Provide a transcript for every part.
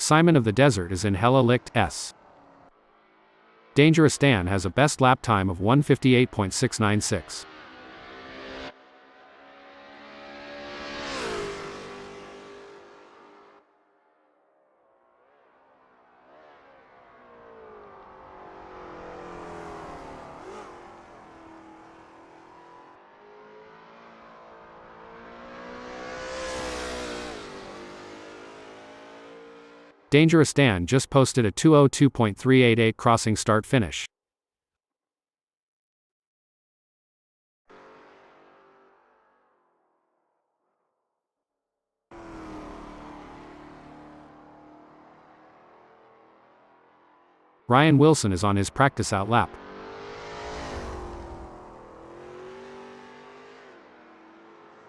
Simon of the Desert is in Hella Licht S. Dangerous Dan has a best lap time of 1:58.696. Dangerous Dan just posted a 2:02.388 crossing start finish. Ryan Wilson is on his practice out lap.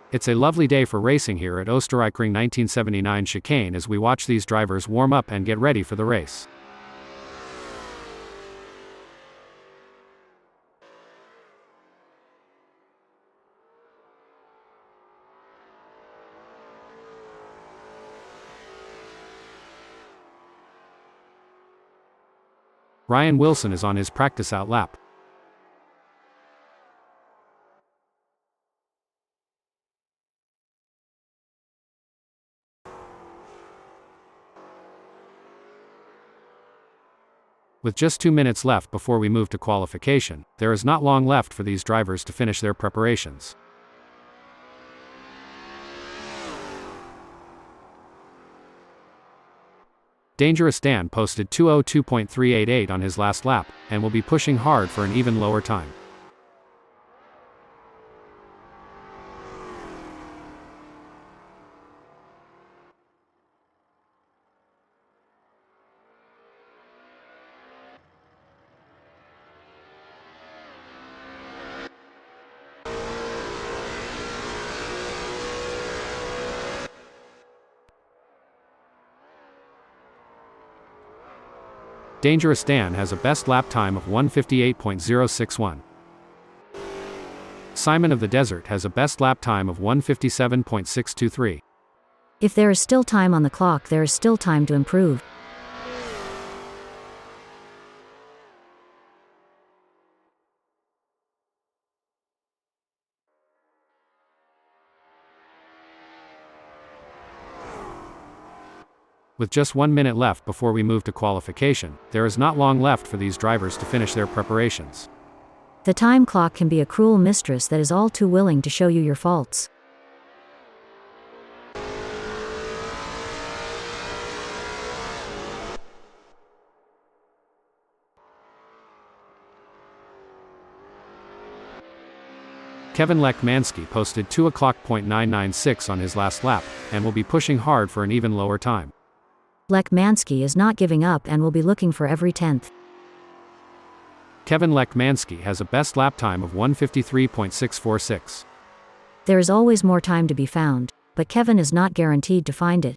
It's a lovely day for racing here at Österreichring 1979 chicane as we watch these drivers warm up and get ready for the race. Ryan Wilson is on his practice out lap. With just 2 minutes left before we move to qualification, there is not long left for these drivers to finish their preparations. Dangerous Dan posted 2:02.388 on his last lap, and will be pushing hard for an even lower time. Dangerous Dan has a best lap time of 1:58.061. Simon of the Desert has a best lap time of 1:57.623. If there is still time on the clock, there is still time to improve. With just 1 minute left before we move to qualification, there is not long left for these drivers to finish their preparations. The time clock can be a cruel mistress that is all too willing to show you your faults. Kevin Lekmanski posted 2:00.996 on his last lap, and will be pushing hard for an even lower time. Lekmanski is not giving up and will be looking for every 10th. Kevin Lekmanski has a best lap time of 1:53.646. There is always more time to be found, but Kevin is not guaranteed to find it.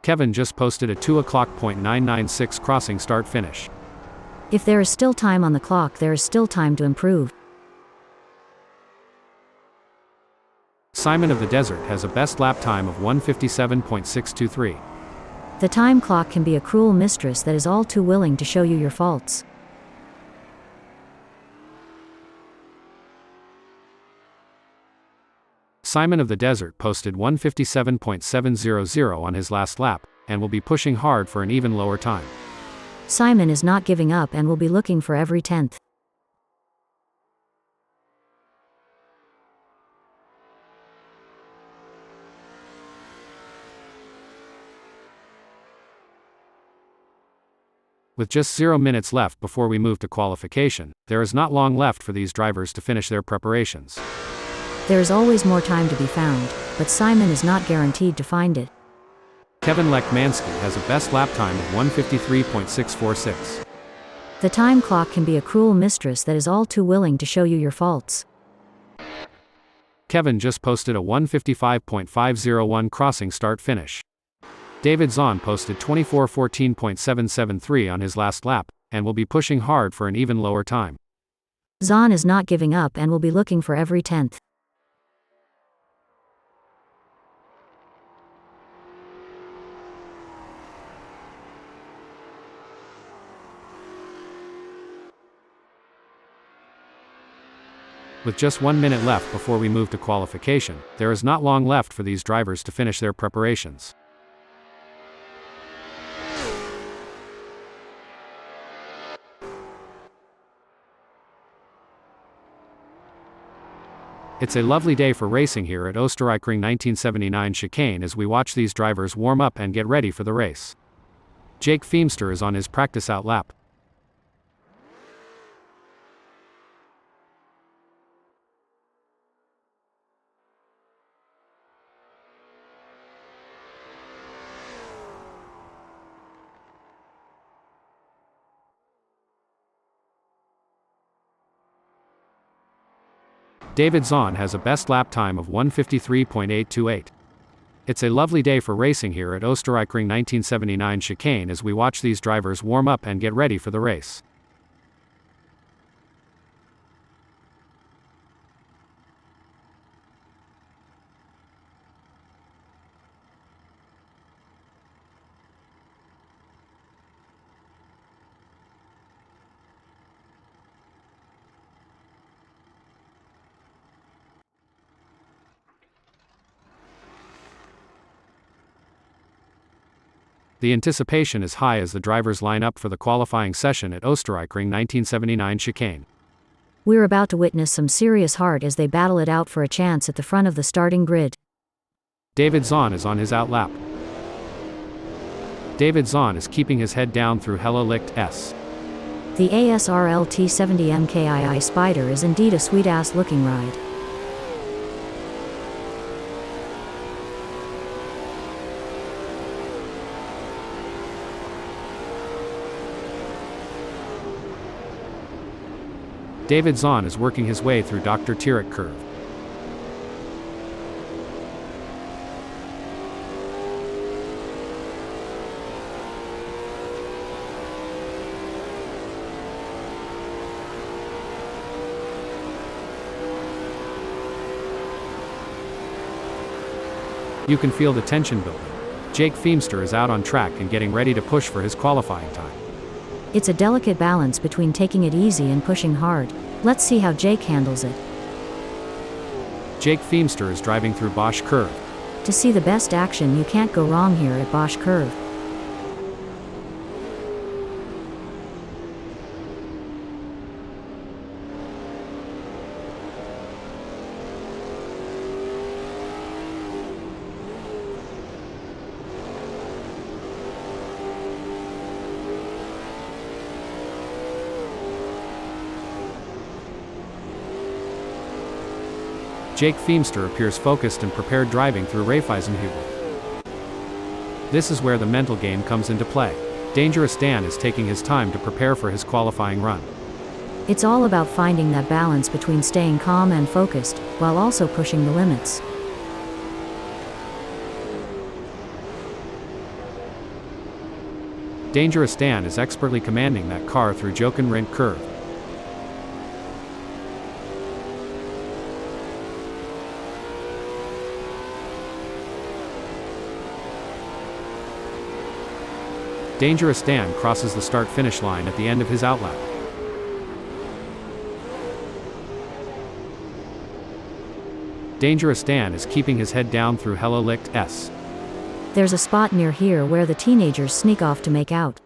Kevin just posted a 2:00.996 crossing start finish. If there is still time on the clock, there is still time to improve. Simon of the Desert has a best lap time of 1:57.623. The time clock can be a cruel mistress that is all too willing to show you your faults. Simon of the Desert posted 1:57.700 on his last lap, and will be pushing hard for an even lower time. Simon is not giving up and will be looking for every 10th. With just 0 minutes left before we move to qualification, there is not long left for these drivers to finish their preparations. There is always more time to be found, but Simon is not guaranteed to find it. Kevin Lekmanski has a best lap time of 1:53.646. The time clock can be a cruel mistress that is all too willing to show you your faults. Kevin just posted a 1:55.501 crossing start finish. David Zahn posted 24:14.773 on his last lap, and will be pushing hard for an even lower time. Zahn is not giving up and will be looking for every tenth. With just 1 minute left before we move to qualification, there is not long left for these drivers to finish their preparations. It's a lovely day for racing here at Österreichring 1979 chicane as we watch these drivers warm up and get ready for the race. Jake Feemster is on his practice out lap. David Zahn has a best lap time of 1:53.828. It's a lovely day for racing here at Österreichring 1979 chicane as we watch these drivers warm up and get ready for the race. The anticipation is high as the drivers line up for the qualifying session at Österreichring 1979 chicane. We're about to witness some serious heart as they battle it out for a chance at the front of the starting grid. David Zahn is on his out lap. David Zahn is keeping his head down through Hella Licht S. The ASRL T70 MkII Spyder is indeed a sweet-ass looking ride. David Zahn is working his way through Dr. Tierek curve. You can feel the tension building. Jake Feemster is out on track and getting ready to push for his qualifying time. It's a delicate balance between taking it easy and pushing hard. Let's see how Jake handles it. Jake Feemster is driving through Bosch curve. To see the best action, you can't go wrong here at Bosch curve. Jake Feemster appears focused and prepared driving through Raiffeisenhügel. This is where the mental game comes into play. Dangerous Dan is taking his time to prepare for his qualifying run. It's all about finding that balance between staying calm and focused, while also pushing the limits. Dangerous Dan is expertly commanding that car through Jochen-Rindt curve. Dangerous Dan crosses the start-finish line at the end of his outlap. Dangerous Dan is keeping his head down through Hella Licht S. There's a spot near here where the teenagers sneak off to make out.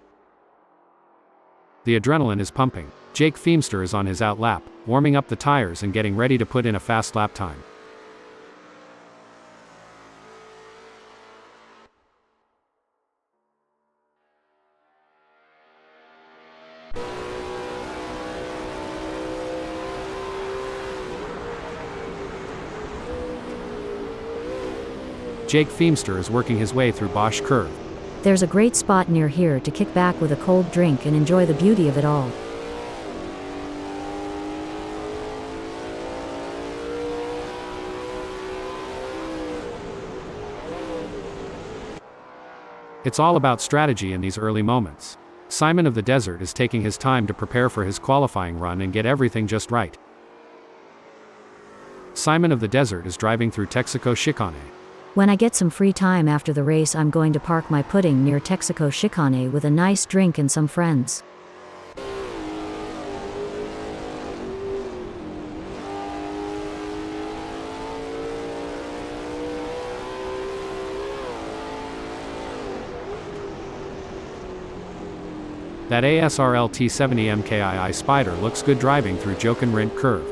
The adrenaline is pumping. Jake Feemster is on his out lap, warming up the tires and getting ready to put in a fast lap time. Jake Feemster is working his way through Bosch curve. There's a great spot near here to kick back with a cold drink and enjoy the beauty of it all. It's all about strategy in these early moments. Simon of the Desert is taking his time to prepare for his qualifying run and get everything just right. Simon of the Desert is driving through Texaco Chicane. When I get some free time after the race, I'm going to park my pudding near Texaco Chicane with a nice drink and some friends. That ASRL T70 MkII Spyder looks good driving through Jochen-Rindt curve.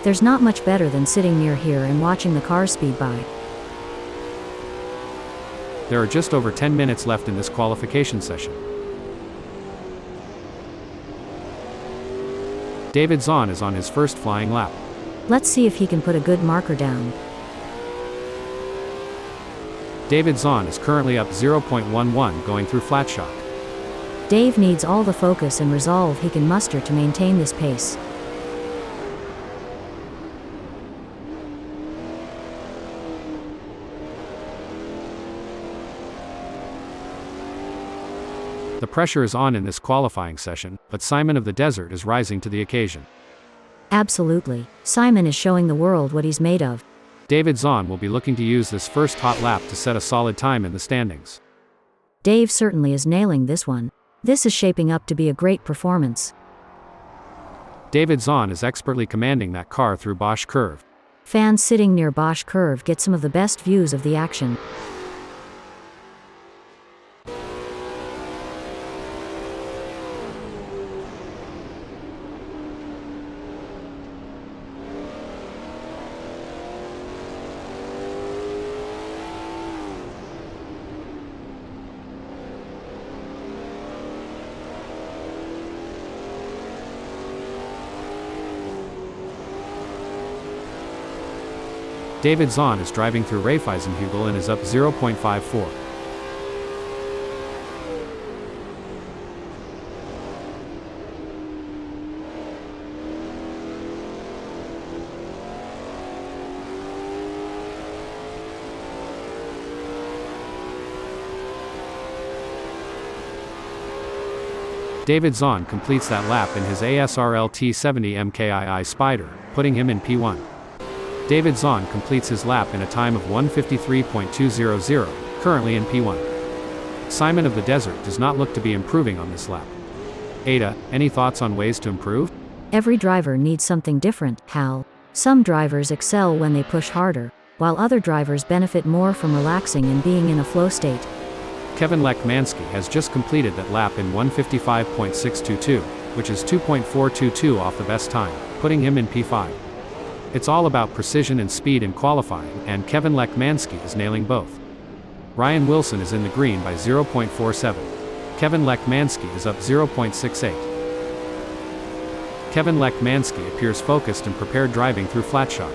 There's not much better than sitting near here and watching the cars speed by. There are just over 10 minutes left in this qualification session. David Zahn is on his first flying lap. Let's see if he can put a good marker down. David Zahn is currently up 0.11 going through flat shock. Dave needs all the focus and resolve he can muster to maintain this pace. The pressure is on in this qualifying session, but Simon of the Desert is rising to the occasion. Absolutely. Simon is showing the world what he's made of. David Zahn will be looking to use this first hot lap to set a solid time in the standings. Dave certainly is nailing this one. This is shaping up to be a great performance. David Zahn is expertly commanding that car through Bosch curve. Fans sitting near Bosch curve get some of the best views of the action. David Zahn is driving through Raiffeisenhügel and is up 0.54. David Zahn completes that lap in his ASRL T70 MkII Spyder, putting him in P1. David Zahn completes his lap in a time of 1:53.200, currently in P1. Simon of the Desert does not look to be improving on this lap. Ada, any thoughts on ways to improve? Every driver needs something different, Hal. Some drivers excel when they push harder, while other drivers benefit more from relaxing and being in a flow state. Kevin Lekmanski has just completed that lap in 1:55.622, which is 2.422 off the best time, putting him in P5. It's all about precision and speed in qualifying, and Kevin Lekmanski is nailing both. Ryan Wilson is in the green by 0.47. Kevin Lekmanski is up 0.68. Kevin Lekmanski appears focused and prepared driving through flat shock.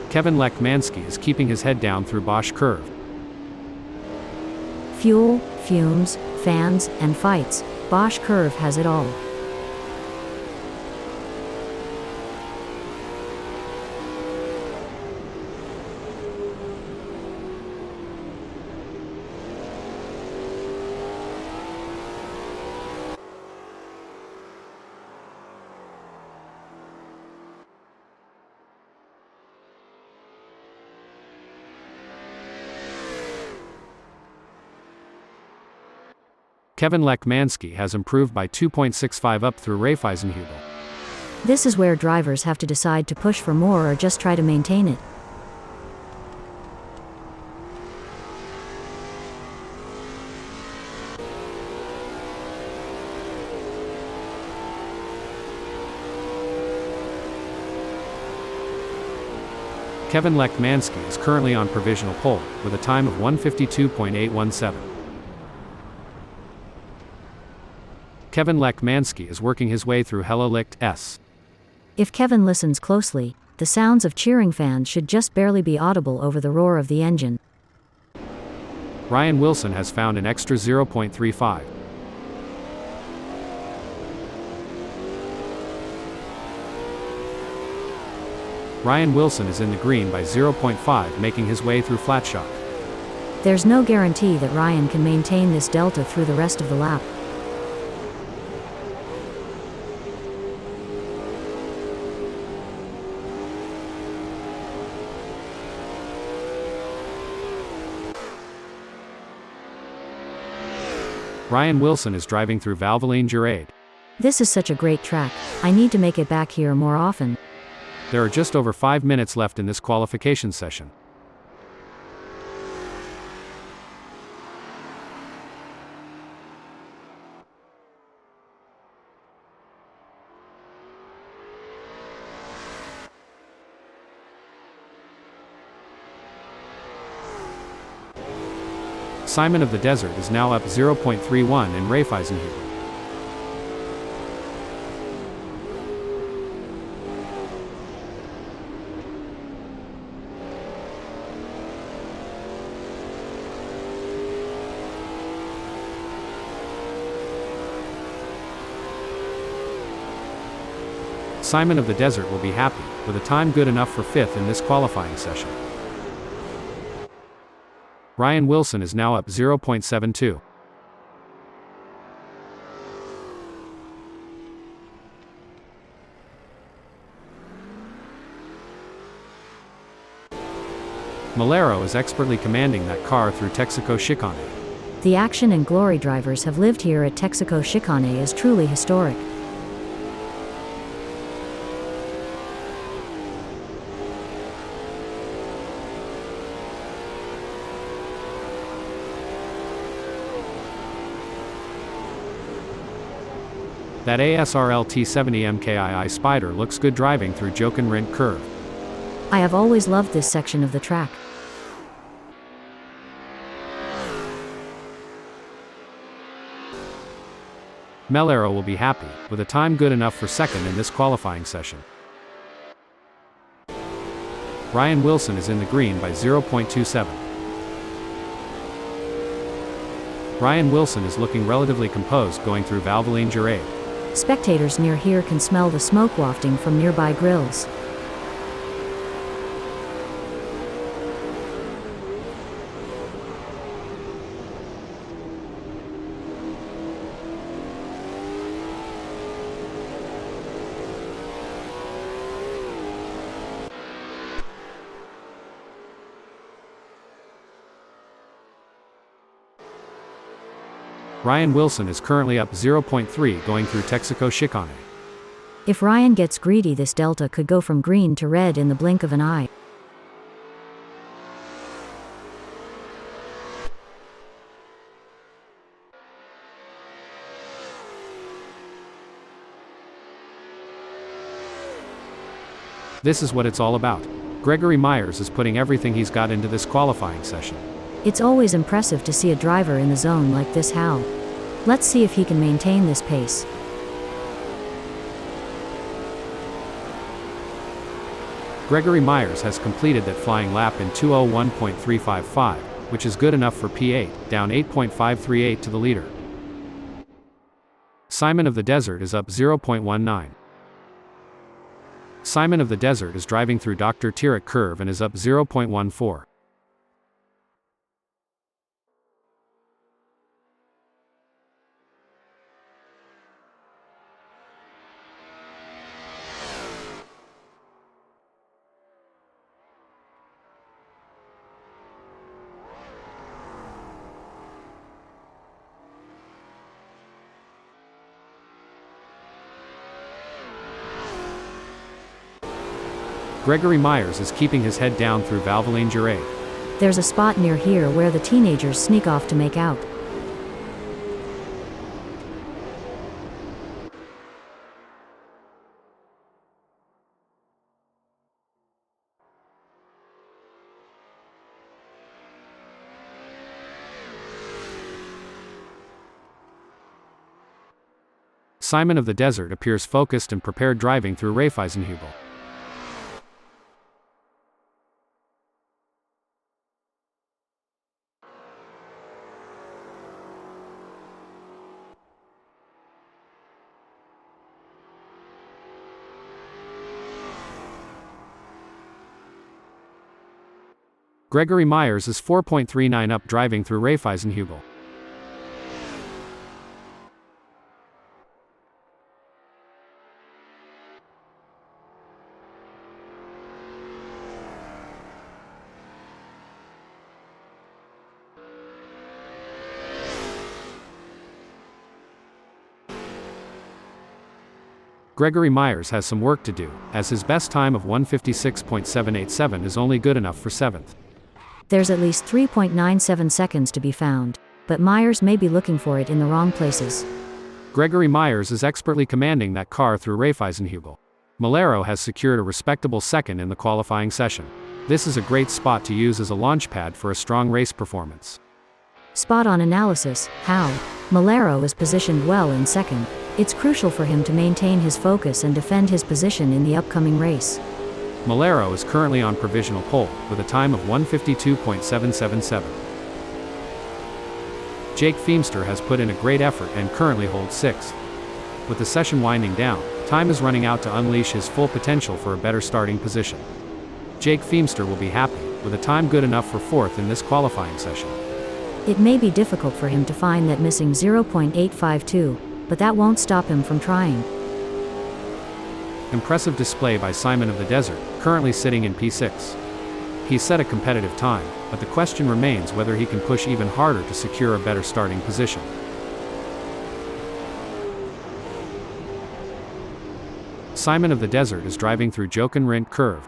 Kevin Lekmanski is keeping his head down through Bosch curve. Fuel, fumes, fans, and fights. Bosch curve has it all. Kevin Lekmanski has improved by 2.65 up through Raiffeisenhügel. This is where drivers have to decide to push for more or just try to maintain it. Kevin Lekmanski is currently on provisional pole, with a time of 1:52.817. Kevin Lekmanski is working his way through Hello Licht S. If Kevin listens closely, the sounds of cheering fans should just barely be audible over the roar of the engine. Ryan Wilson has found an extra 0.35. Ryan Wilson is in the green by 0.5, making his way through Flatshock. There's no guarantee that Ryan can maintain this delta through the rest of the lap. Ryan Wilson is driving through Valvoline-Gerade. This is such a great track. I need to make it back here more often. There are just over 5 minutes left in this qualification session. Simon of the Desert is now up 0.31 in Raiffeisenhügel. Simon of the Desert will be happy, with a time good enough for 5th in this qualifying session. Ryan Wilson is now up 0.72. Malero is expertly commanding that car through Texaco Chicane. The action and glory drivers have lived here at Texaco Chicane is truly historic. That ASRL T70 MkII Spyder looks good driving through Jochen-Rindt curve. I have always loved this section of the track. Malero will be happy, with a time good enough for 2nd in this qualifying session. Ryan Wilson is in the green by 0.27. Ryan Wilson is looking relatively composed going through Valvoline-Gerade. Spectators near here can smell the smoke wafting from nearby grills. Ryan Wilson is currently up 0.3 going through Texaco Chicane. If Ryan gets greedy, this delta could go from green to red in the blink of an eye. This is what it's all about. Gregory Myers is putting everything he's got into this qualifying session. It's always impressive to see a driver in the zone like this Hal. Let's see if he can maintain this pace. Gregory Myers has completed that flying lap in 2:01.355, which is good enough for P8, down 8.538 to the leader. Simon of the Desert is up 0.19. Simon of the Desert is driving through Dr. Tirac curve and is up 0.14. Gregory Myers is keeping his head down through Valvoline-Gerade. There's a spot near here where the teenagers sneak off to make out. Simon of the Desert appears focused and prepared driving through Raiffeisenhügel. Gregory Myers is 4.39 up driving through Raiffeisenhügel. Gregory Myers has some work to do, as his best time of 1:56.787 is only good enough for 7th. There's at least 3.97 seconds to be found, but Myers may be looking for it in the wrong places. Gregory Myers is expertly commanding that car through Raiffeisenhügel. Malero has secured a respectable second in the qualifying session. This is a great spot to use as a launchpad for a strong race performance. Spot-on analysis, Hal. Malero is positioned well in second. It's crucial for him to maintain his focus and defend his position in the upcoming race. Malero is currently on provisional pole, with a time of 1:52.777. Jake Feemster has put in a great effort and currently holds 6th. With the session winding down, time is running out to unleash his full potential for a better starting position. Jake Feemster will be happy, with a time good enough for 4th in this qualifying session. It may be difficult for him to find that missing 0.852, but that won't stop him from trying. Impressive display by Simon of the Desert, currently sitting in P6. He's set a competitive time, but the question remains whether he can push even harder to secure a better starting position. Simon of the Desert is driving through Jochen-Rindt Curve.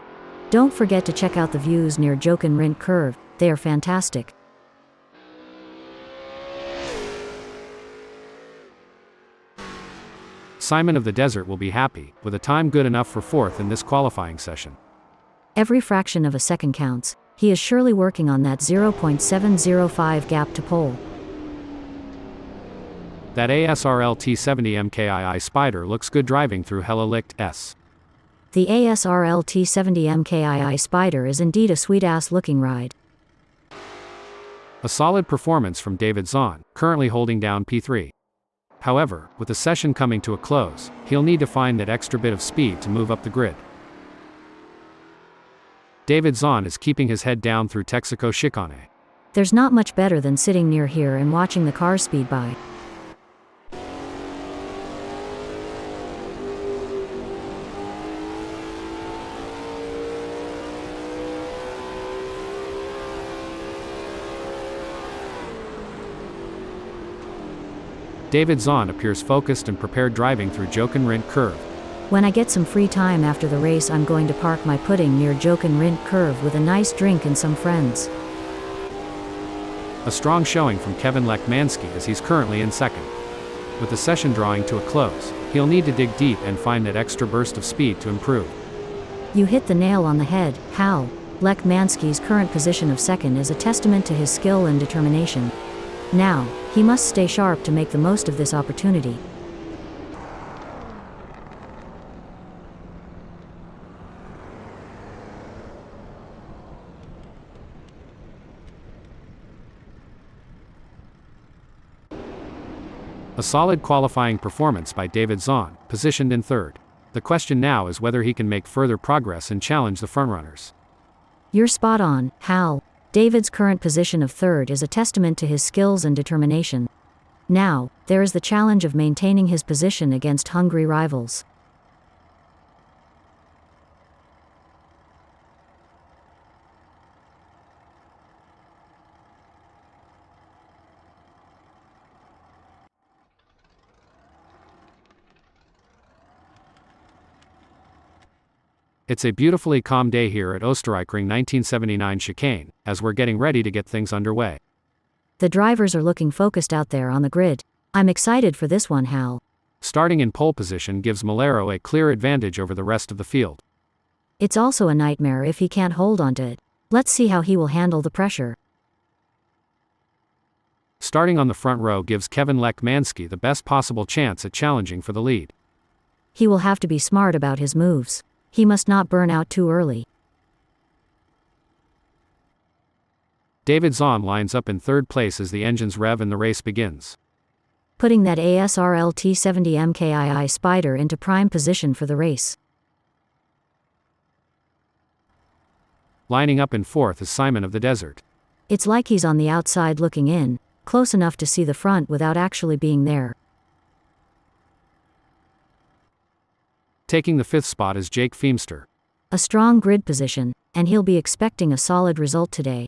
Don't forget to check out the views near Jochen-Rindt Curve, they are fantastic. Simon of the Desert will be happy, with a time good enough for 4th in this qualifying session. Every fraction of a second counts. He is surely working on that 0.705 gap to pole. That ASRL T70 MkII Spyder looks good driving through Hella-Licht S. The ASRL T70 MkII Spyder is indeed a sweet-ass looking ride. A solid performance from David Zahn, currently holding down P3. However, with the session coming to a close, he'll need to find that extra bit of speed to move up the grid. David Zahn is keeping his head down through Texaco Chicane. There's not much better than sitting near here and watching the cars speed by. David Zahn appears focused and prepared driving through Jochen-Rindt Curve. When I get some free time after the race, I'm going to park my pudding near Jochen-Rindt Curve with a nice drink and some friends. A strong showing from Kevin Lekmanski as he's currently in second. With the session drawing to a close, he'll need to dig deep and find that extra burst of speed to improve. You hit the nail on the head, Hal. Lekmanski's current position of second is a testament to his skill and determination. Now, he must stay sharp to make the most of this opportunity. A solid qualifying performance by David Zahn, positioned in 3rd. The question now is whether he can make further progress and challenge the frontrunners. You're spot on, Hal. David's current position of 3rd is a testament to his skills and determination. Now, there is the challenge of maintaining his position against hungry rivals. It's a beautifully calm day here at Österreichring 1979 chicane, as we're getting ready to get things underway. The drivers are looking focused out there on the grid. I'm excited for this one, Hal. Starting in pole position gives Malero a clear advantage over the rest of the field. It's also a nightmare if he can't hold onto it. Let's see how he will handle the pressure. Starting on the front row gives Kevin Lekmanski the best possible chance at challenging for the lead. He will have to be smart about his moves. He must not burn out too early. David Zahn lines up in third place as the engines rev and the race begins, putting that ASRL T70 MkII Spyder into prime position for the race. Lining up in fourth is Simon of the Desert. It's like he's on the outside looking in, close enough to see the front without actually being there. Taking the fifth spot is Jake Feemster. A strong grid position, and he'll be expecting a solid result today.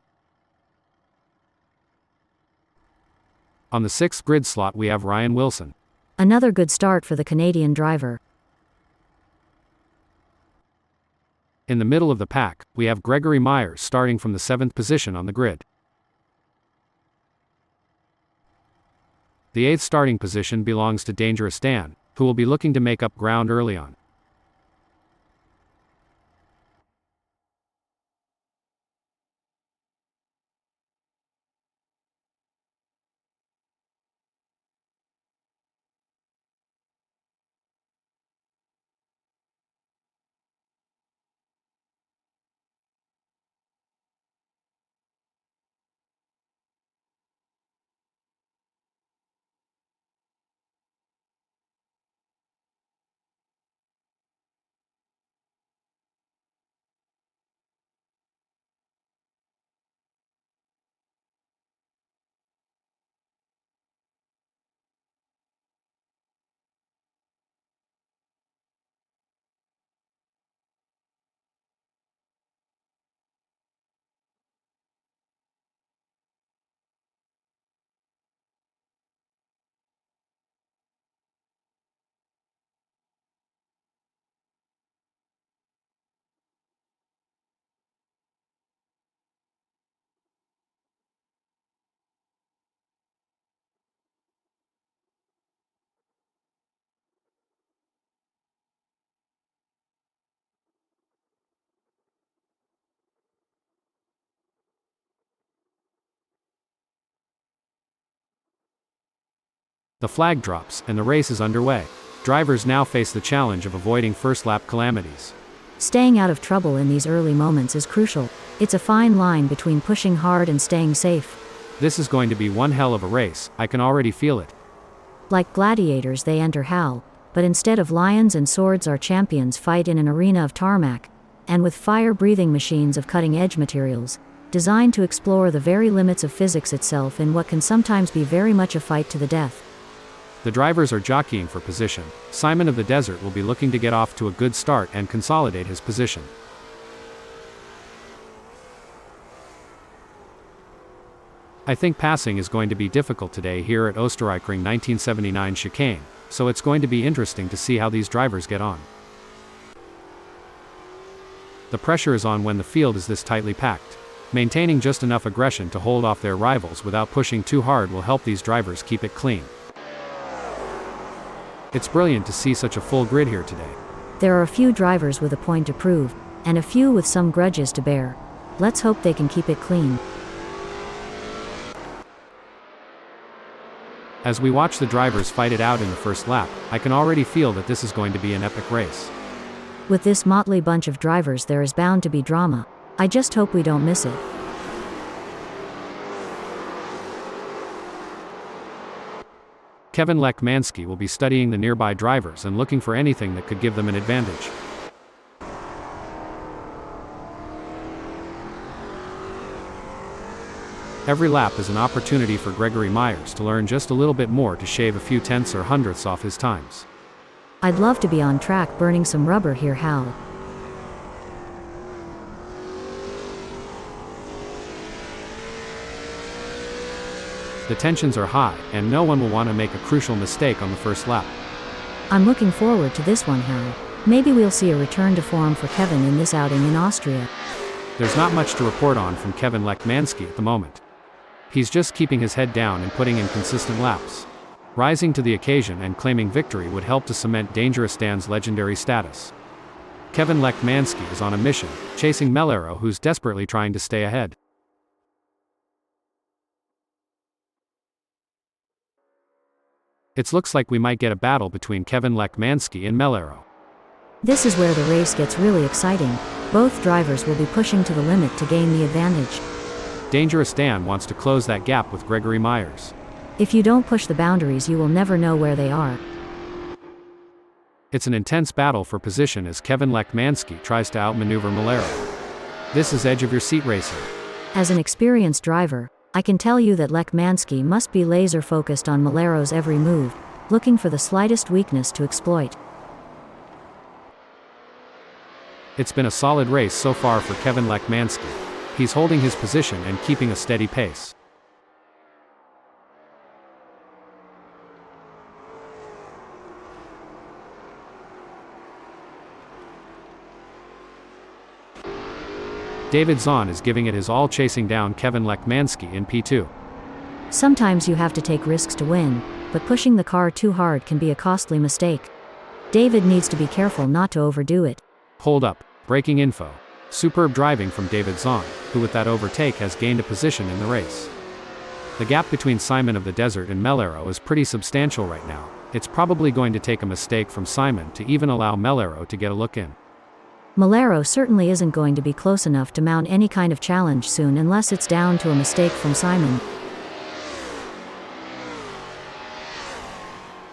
On the sixth grid slot we have Ryan Wilson. Another good start for the Canadian driver. In the middle of the pack, we have Gregory Myers starting from the seventh position on the grid. The eighth starting position belongs to Dangerous Dan, who will be looking to make up ground early on. The flag drops, and the race is underway. Drivers now face the challenge of avoiding first-lap calamities. Staying out of trouble in these early moments is crucial. It's a fine line between pushing hard and staying safe. This is going to be one hell of a race, I can already feel it. Like gladiators they enter hell, but instead of lions and swords our champions fight in an arena of tarmac, and with fire-breathing machines of cutting-edge materials, designed to explore the very limits of physics itself in what can sometimes be very much a fight to the death. The drivers are jockeying for position. Simon of the Desert will be looking to get off to a good start and consolidate his position. I think passing is going to be difficult today here at Österreichring 1979 chicane, so it's going to be interesting to see how these drivers get on. The pressure is on when the field is this tightly packed. Maintaining just enough aggression to hold off their rivals without pushing too hard will help these drivers keep it clean. It's brilliant to see such a full grid here today. There are a few drivers with a point to prove, and a few with some grudges to bear. Let's hope they can keep it clean. As we watch the drivers fight it out in the first lap, I can already feel that this is going to be an epic race. With this motley bunch of drivers there is bound to be drama. I just hope we don't miss it. Kevin Lekmanski will be studying the nearby drivers and looking for anything that could give them an advantage. Every lap is an opportunity for Gregory Myers to learn just a little bit more to shave a few tenths or hundredths off his times. I'd love to be on track burning some rubber here, Hal. The tensions are high, and no one will want to make a crucial mistake on the first lap. I'm looking forward to this one, Hal. Maybe we'll see a return to form for Kevin in this outing in Austria. There's not much to report on from Kevin Lekmanski at the moment. He's just keeping his head down and putting in consistent laps. Rising to the occasion and claiming victory would help to cement Dangerous Dan's legendary status. Kevin Lekmanski is on a mission, chasing Mellero, who's desperately trying to stay ahead. It looks like we might get a battle between Kevin MkII and MkII. This is where the race gets really exciting. Both drivers will be pushing to the limit to gain the advantage. Dangerous Dan wants to close that gap with Gregory Myers. If you don't push the boundaries, you will never know where they are. It's an intense battle for position as Kevin MkII tries to outmaneuver MkII. This is edge of your seat racing. As an experienced driver, I can tell you that MkII must be laser focused on MkI's every move, looking for the slightest weakness to exploit. It's been a solid race so far for Kevin MkII. He's holding his position and keeping a steady pace. David Zahn is giving it his all, chasing down Kevin MkII in P2. Sometimes you have to take risks to win, but pushing the car too hard can be a costly mistake. David needs to be careful not to overdo it. Hold up, breaking info. Superb driving from David Zahn, who with that overtake has gained a position in the race. The gap between Simon of the Desert and MkII is pretty substantial right now. It's probably going to take a mistake from Simon to even allow MkII to get a look in. MkII certainly isn't going to be close enough to mount any kind of challenge soon unless it's down to a mistake from Simon.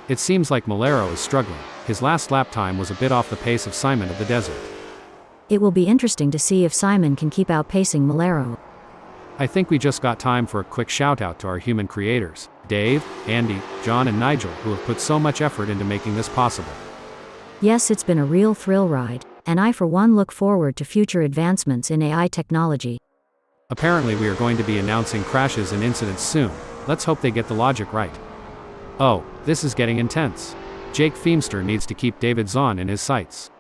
It seems like MkII is struggling. His last lap time was a bit off the pace of Simon of the Desert. It will be interesting to see if Simon can keep outpacing MkII. I think we just got time for a quick shout out to our human creators, Dave, Andy, John and Nigel, who have put so much effort into making this possible. Yes, it's been a real thrill ride, and I for one look forward to future advancements in AI technology. Apparently we are going to be announcing crashes and incidents soon. Let's hope they get the logic right. Oh, this is getting intense. Jake Feemster needs to keep David Zahn in his sights.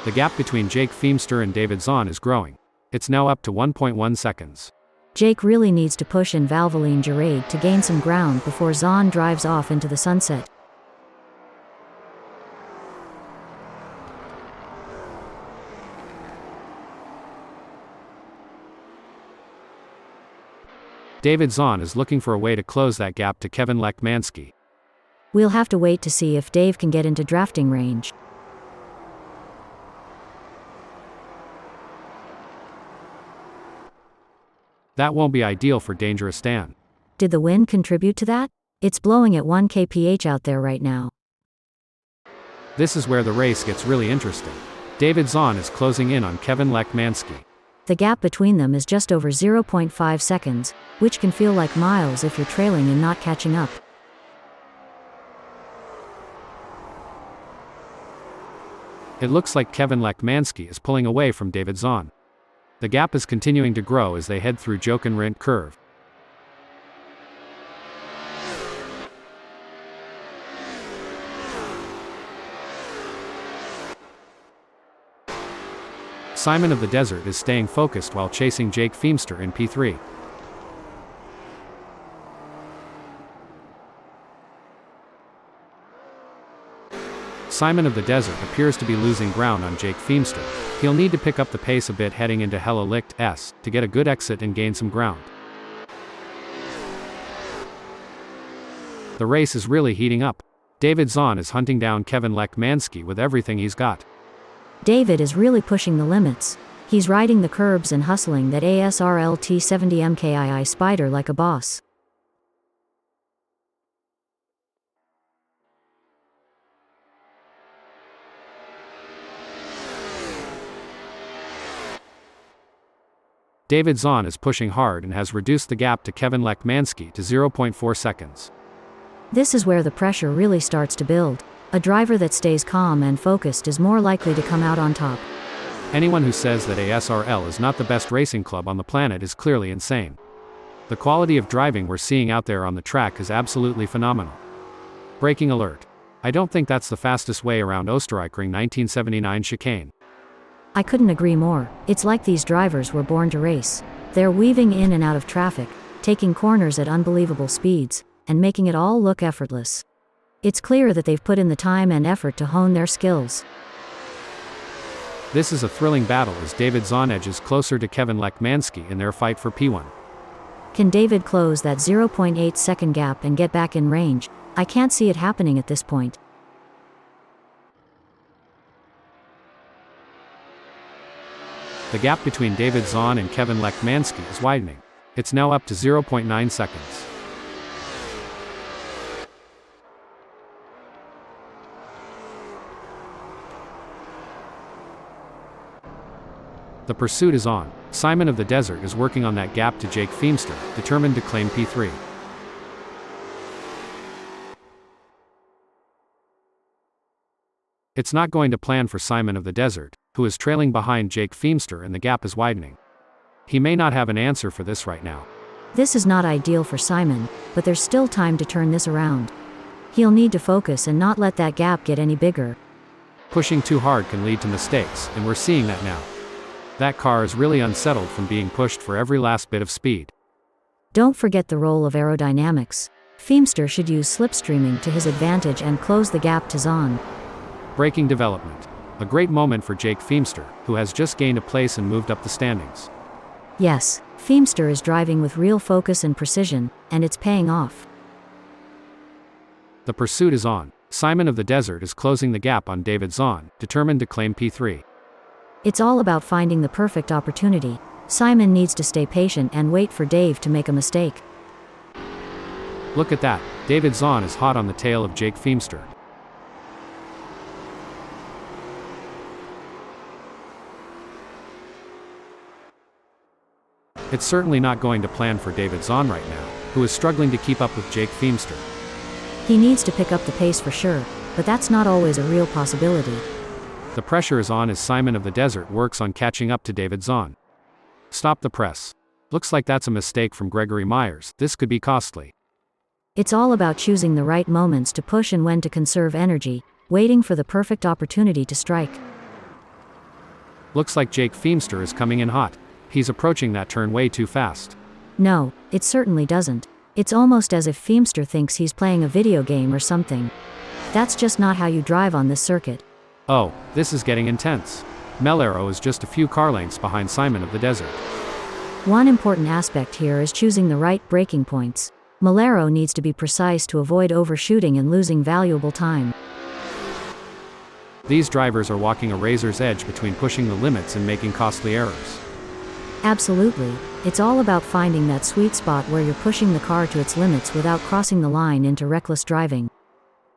The gap between Jake Feemster and David Zahn is growing. It's now up to 1.1 seconds. Jake really needs to push in Valvoline Gerade to gain some ground before Zahn drives off into the sunset. David Zahn is looking for a way to close that gap to Kevin MkII. We'll have to wait to see if Dave can get into drafting range. That won't be ideal for Dangerous Dan. Did the wind contribute to that? It's blowing at 1 kph out there right now. This is where the race gets really interesting. David Zahn is closing in on Kevin MkII. The gap between them is just over 0.5 seconds, which can feel like miles if you're trailing and not catching up. It looks like Kevin MkII is pulling away from David Zahn. The gap is continuing to grow as they head through Jokenrindt curve. Simon of the Desert is staying focused while chasing Jake Feemster in P3. Simon of the Desert appears to be losing ground on Jake Feemster. He'll need to pick up the pace a bit heading into Hella Licht S to get a good exit and gain some ground. The race is really heating up. David Zahn is hunting down Kevin MkII with everything he's got. David is really pushing the limits. He's riding the curbs and hustling that ASRL T70 MkII Spyder like a boss. David Zahn is pushing hard and has reduced the gap to Kevin MkII to 0.4 seconds. This is where the pressure really starts to build. A driver that stays calm and focused is more likely to come out on top. Anyone who says that ASRL is not the best racing club on the planet is clearly insane. The quality of driving we're seeing out there on the track is absolutely phenomenal. Braking alert. I don't think that's the fastest way around Österreichring 1979 chicane. I couldn't agree more. It's like these drivers were born to race. They're weaving in and out of traffic, taking corners at unbelievable speeds, and making it all look effortless. It's clear that they've put in the time and effort to hone their skills. This is a thrilling battle as David Zahn edges closer to Kevin Lekmanski in their fight for P1. Can David close that 0.8 second gap and get back in range? I can't see it happening at this point. The gap between David Zahn and Kevin Lekmanski is widening. It's now up to 0.9 seconds. The pursuit is on. Simon of the Desert is working on that gap to Jake Feemster, determined to claim P3. It's not going to plan for Simon of the Desert, who is trailing behind Jake Feemster and the gap is widening. He may not have an answer for this right now. This is not ideal for Simon, but there's still time to turn this around. He'll need to focus and not let that gap get any bigger. Pushing too hard can lead to mistakes, and we're seeing that now. That car is really unsettled from being pushed for every last bit of speed. Don't forget the role of aerodynamics. Feemster should use slipstreaming to his advantage and close the gap to Zahn. Braking development. A great moment for Jake Feemster, who has just gained a place and moved up the standings. Yes, Feemster is driving with real focus and precision, and it's paying off. The pursuit is on. Simon of the Desert is closing the gap on David Zahn, determined to claim P3. It's all about finding the perfect opportunity. Simon needs to stay patient and wait for Dave to make a mistake. Look at that. David Zahn is hot on the tail of Jake Feemster. It's certainly not going to plan for David Zahn right now, who is struggling to keep up with Jake Feemster. He needs to pick up the pace for sure, but that's not always a real possibility. The pressure is on as Simon of the Desert works on catching up to David Zahn. Stop the press. Looks like that's a mistake from Gregory Myers. This could be costly. It's all about choosing the right moments to push and when to conserve energy, waiting for the perfect opportunity to strike. Looks like Jake Feemster is coming in hot. He's approaching that turn way too fast. No, it certainly doesn't. It's almost as if Feemster thinks he's playing a video game or something. That's just not how you drive on this circuit. Oh, this is getting intense. MkII is just a few car lengths behind Simon of the Desert. One important aspect here is choosing the right braking points. MkII needs to be precise to avoid overshooting and losing valuable time. These drivers are walking a razor's edge between pushing the limits and making costly errors. Absolutely. It's all about finding that sweet spot where you're pushing the car to its limits without crossing the line into reckless driving.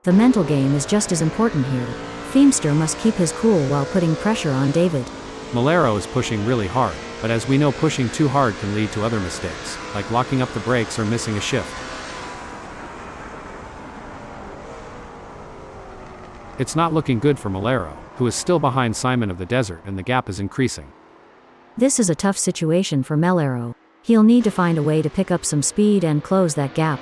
The mental game is just as important here. Feemster must keep his cool while putting pressure on David. MkII is pushing really hard, but as we know, pushing too hard can lead to other mistakes, like locking up the brakes or missing a shift. It's not looking good for MkII, who is still behind Simon of the Desert, and the gap is increasing. This is a tough situation for MkII. He'll need to find a way to pick up some speed and close that gap.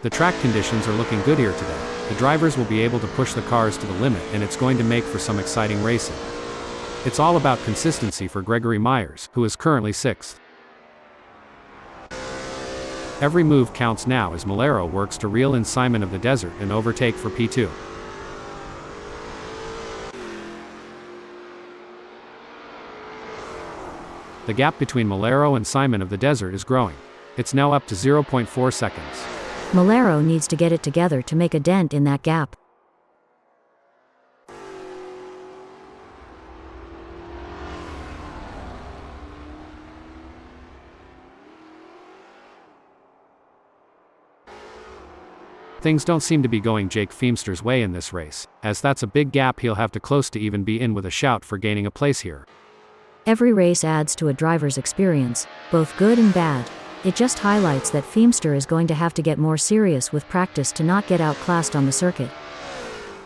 The track conditions are looking good here today. The drivers will be able to push the cars to the limit, and it's going to make for some exciting racing. It's all about consistency for Gregory Myers, who is currently 6th. Every move counts now as MkII works to reel in Simon of the Desert and overtake for P2. The gap between MkII and Simon of the Desert is growing. It's now up to 0.4 seconds. MkII needs to get it together to make a dent in that gap. Things don't seem to be going Jake Feemster's way in this race, as that's a big gap he'll have to close to even be in with a shout for gaining a place here. Every race adds to a driver's experience, both good and bad. It just highlights that Feemster is going to have to get more serious with practice to not get outclassed on the circuit.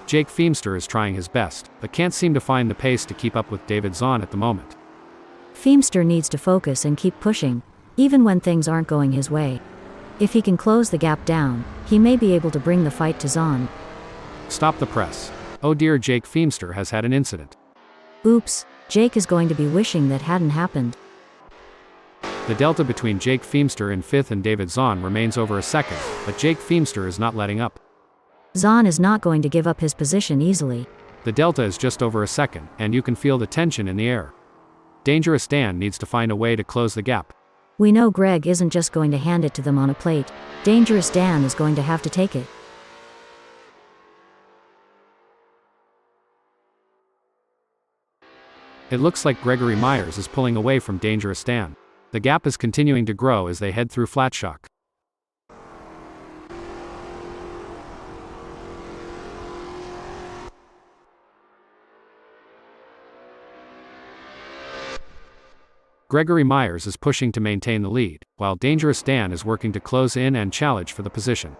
Jake Feemster is trying his best, but can't seem to find the pace to keep up with David Zahn at the moment. Feemster needs to focus and keep pushing, even when things aren't going his way. If he can close the gap down, he may be able to bring the fight to Zahn. Stop the press. Oh dear, Jake Feemster has had an incident. Oops, Jake is going to be wishing that hadn't happened. The delta between Jake Feemster in 5th and David Zahn remains over a second, but Jake Feemster is not letting up. Zahn is not going to give up his position easily. The delta is just over a second, and you can feel the tension in the air. Dangerous Dan needs to find a way to close the gap. We know Greg isn't just going to hand it to them on a plate. Dangerous Dan is going to have to take it. It looks like Gregory Myers is pulling away from Dangerous Dan. The gap is continuing to grow as they head through flat shock. Gregory Myers is pushing to maintain the lead, while Dangerous Dan is working to close in and challenge for the position.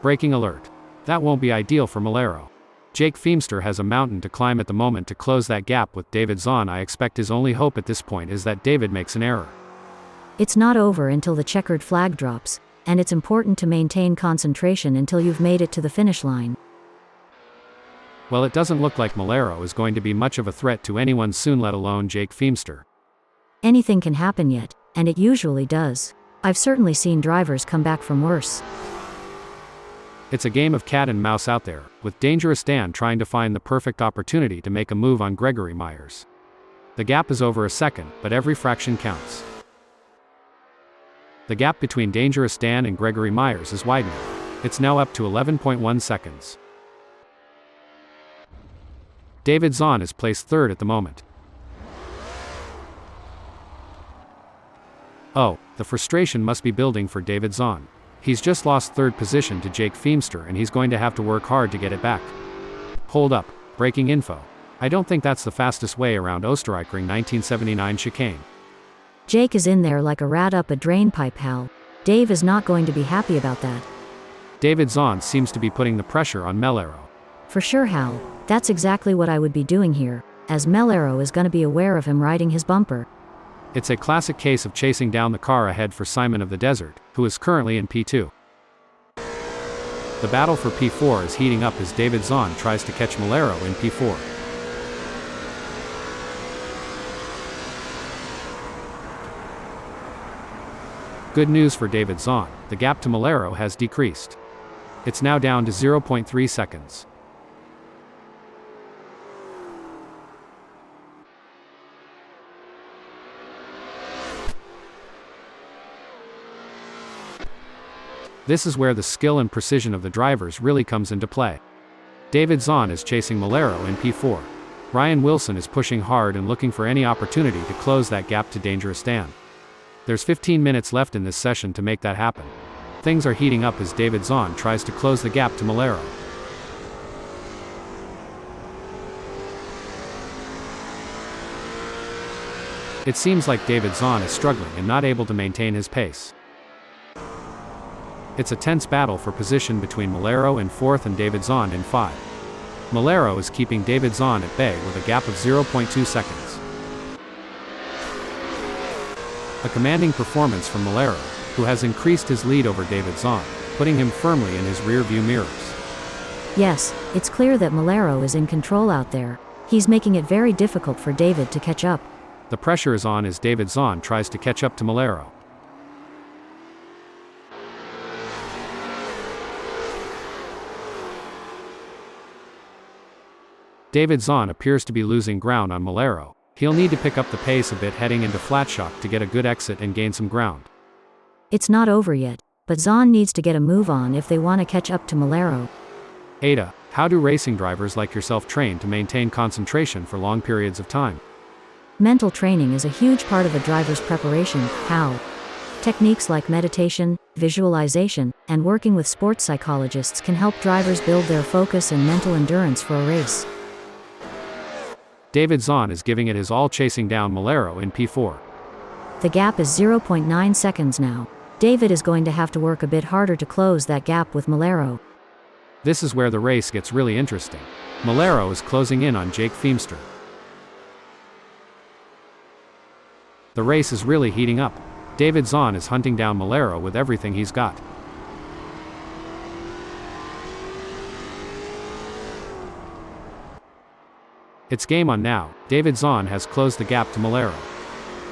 Braking alert. That won't be ideal for Malero. Jake Feemster has a mountain to climb at the moment to close that gap with David Zahn. I expect his only hope at this point is that David makes an error. It's not over until the checkered flag drops, and it's important to maintain concentration until you've made it to the finish line. Well, it doesn't look like Malero is going to be much of a threat to anyone soon, let alone Jake Feemster. Anything can happen yet, and it usually does. I've certainly seen drivers come back from worse. It's a game of cat and mouse out there, with Dangerous Dan trying to find the perfect opportunity to make a move on Gregory Myers. The gap is over a second, but every fraction counts. The gap between Dangerous Dan and Gregory Myers is widening. It's now up to 11.1 seconds. David Zahn is placed third at the moment. Oh, the frustration must be building for David Zahn. He's just lost third position to Jake Feemster and he's going to have to work hard to get it back. Hold up, breaking info. I don't think that's the fastest way around Österreichring 1979 chicane. Jake is in there like a rat up a drain pipe, Hal. Dave is not going to be happy about that. David Zahn seems to be putting the pressure on Malero. For sure, Hal. That's exactly what I would be doing here, as Malero is going to be aware of him riding his bumper. It's a classic case of chasing down the car ahead for Simon of the Desert, who is currently in P2. The battle for P4 is heating up as David Zahn tries to catch Malero in P4. Good news for David Zahn, the gap to Malero has decreased. It's now down to 0.3 seconds. This is where the skill and precision of the drivers really comes into play. David Zahn is chasing Malero in P4. Ryan Wilson is pushing hard and looking for any opportunity to close that gap to Dangerous Dan. There's 15 minutes left in this session to make that happen. Things are heating up as David Zahn tries to close the gap to Malero. It seems like David Zahn is struggling and not able to maintain his pace. It's a tense battle for position between Malero in 4th and David Zahn in 5. Malero is keeping David Zahn at bay with a gap of 0.2 seconds. A commanding performance from Malero, who has increased his lead over David Zahn, putting him firmly in his rear-view mirrors. Yes, it's clear that Malero is in control out there. He's making it very difficult for David to catch up. The pressure is on as David Zahn tries to catch up to Malero. David Zahn appears to be losing ground on Malero. He'll need to pick up the pace a bit heading into flat shock to get a good exit and gain some ground. It's not over yet, but Zahn needs to get a move on if they want to catch up to Malero. Ada, how do racing drivers like yourself train to maintain concentration for long periods of time? Mental training is a huge part of a driver's preparation, Hal. Techniques like meditation, visualization, and working with sports psychologists can help drivers build their focus and mental endurance for a race. David Zahn is giving it his all chasing down Malero in P4. The gap is 0.9 seconds now. David is going to have to work a bit harder to close that gap with Malero. This is where the race gets really interesting. Malero is closing in on Jake Feemster. The race is really heating up. David Zahn is hunting down Malero with everything he's got. It's game on now. David Zahn has closed the gap to Malero.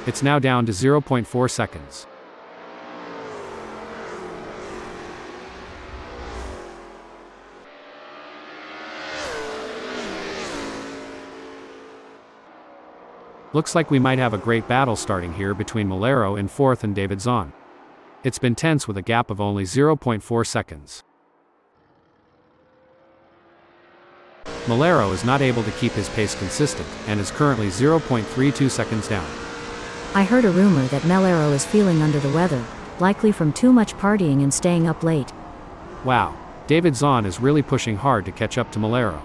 It's now down to 0.4 seconds. Looks like we might have a great battle starting here between Malero in 4th and David Zahn. It's been tense with a gap of only 0.4 seconds. Malero is not able to keep his pace consistent, and is currently 0.32 seconds down. I heard a rumor that Malero is feeling under the weather, likely from too much partying and staying up late. Wow, David Zahn is really pushing hard to catch up to Malero.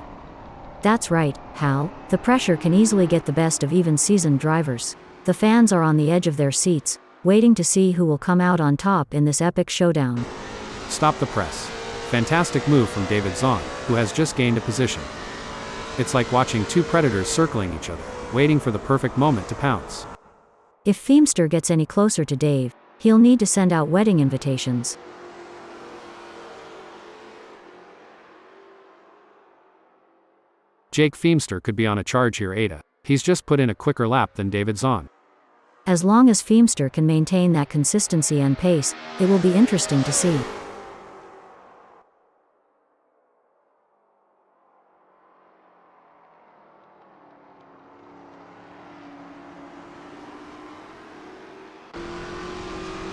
That's right, Hal. The pressure can easily get the best of even seasoned drivers. The fans are on the edge of their seats, waiting to see who will come out on top in this epic showdown. Stop the press. Fantastic move from David Zahn, who has just gained a position. It's like watching two predators circling each other, waiting for the perfect moment to pounce. If Feimster gets any closer to Dave, he'll need to send out wedding invitations. Jake Feimster could be on a charge here, Ada. He's just put in a quicker lap than David Zahn. As long as Feimster can maintain that consistency and pace, it will be interesting to see.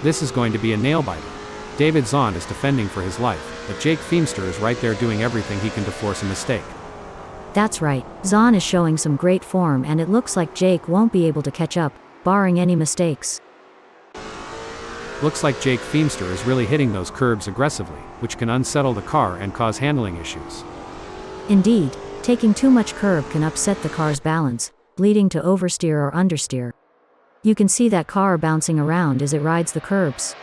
This is going to be a nail-biter. David Zahn is defending for his life, but Jake Feimster is right there doing everything he can to force a mistake. That's right, Zahn is showing some great form and it looks like Jake won't be able to catch up, barring any mistakes. Looks like Jake Feimster is really hitting those curbs aggressively, which can unsettle the car and cause handling issues. Indeed, taking too much curb can upset the car's balance, leading to oversteer or understeer. You can see that car bouncing around as it rides the curbs.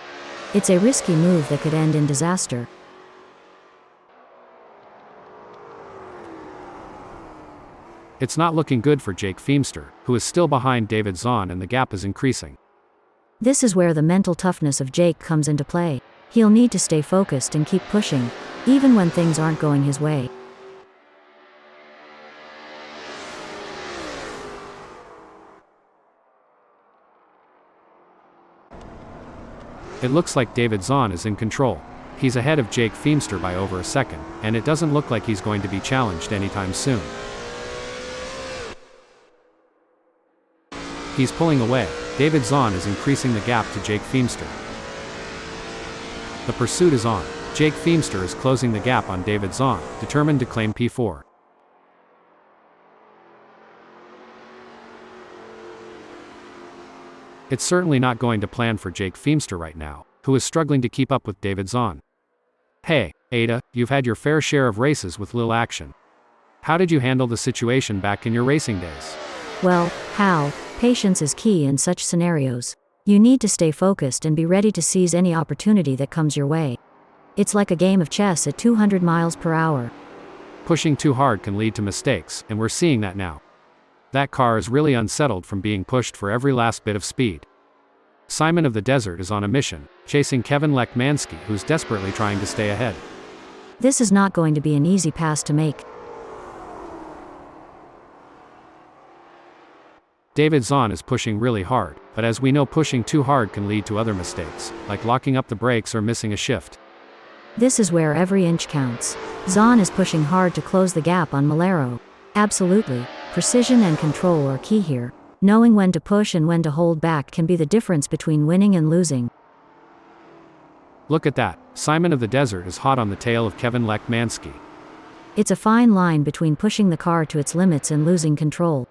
It's a risky move that could end in disaster. It's not looking good for Jake Feimster, who is still behind David Zahn, and the gap is increasing. This is where the mental toughness of Jake comes into play. He'll need to stay focused and keep pushing, even when things aren't going his way. It looks like David Zahn is in control. He's ahead of Jake Feimster by over a second, and it doesn't look like he's going to be challenged anytime soon. He's pulling away. David Zahn is increasing the gap to Jake Feimster. The pursuit is on. Jake Feimster is closing the gap on David Zahn, determined to claim P4. It's certainly not going to plan for Jake Feimster right now, who is struggling to keep up with David Zahn. Hey, Ada, you've had your fair share of races with little action. How did you handle the situation back in your racing days? Well, Hal, patience is key in such scenarios. You need to stay focused and be ready to seize any opportunity that comes your way. It's like a game of chess at 200 miles per hour. Pushing too hard can lead to mistakes, and we're seeing that now. That car is really unsettled from being pushed for every last bit of speed. Simon of the Desert is on a mission, chasing Kevin Lekmanski, who's desperately trying to stay ahead. This is not going to be an easy pass to make. David Zahn is pushing really hard, but as we know, pushing too hard can lead to other mistakes, like locking up the brakes or missing a shift. This is where every inch counts. Zahn is pushing hard to close the gap on Malero. Absolutely, precision and control are key here. Knowing when to push and when to hold back can be the difference between winning and losing. Look at that, Simon of the Desert is hot on the tail of Kevin Lekmanski. It's a fine line between pushing the car to its limits and losing control.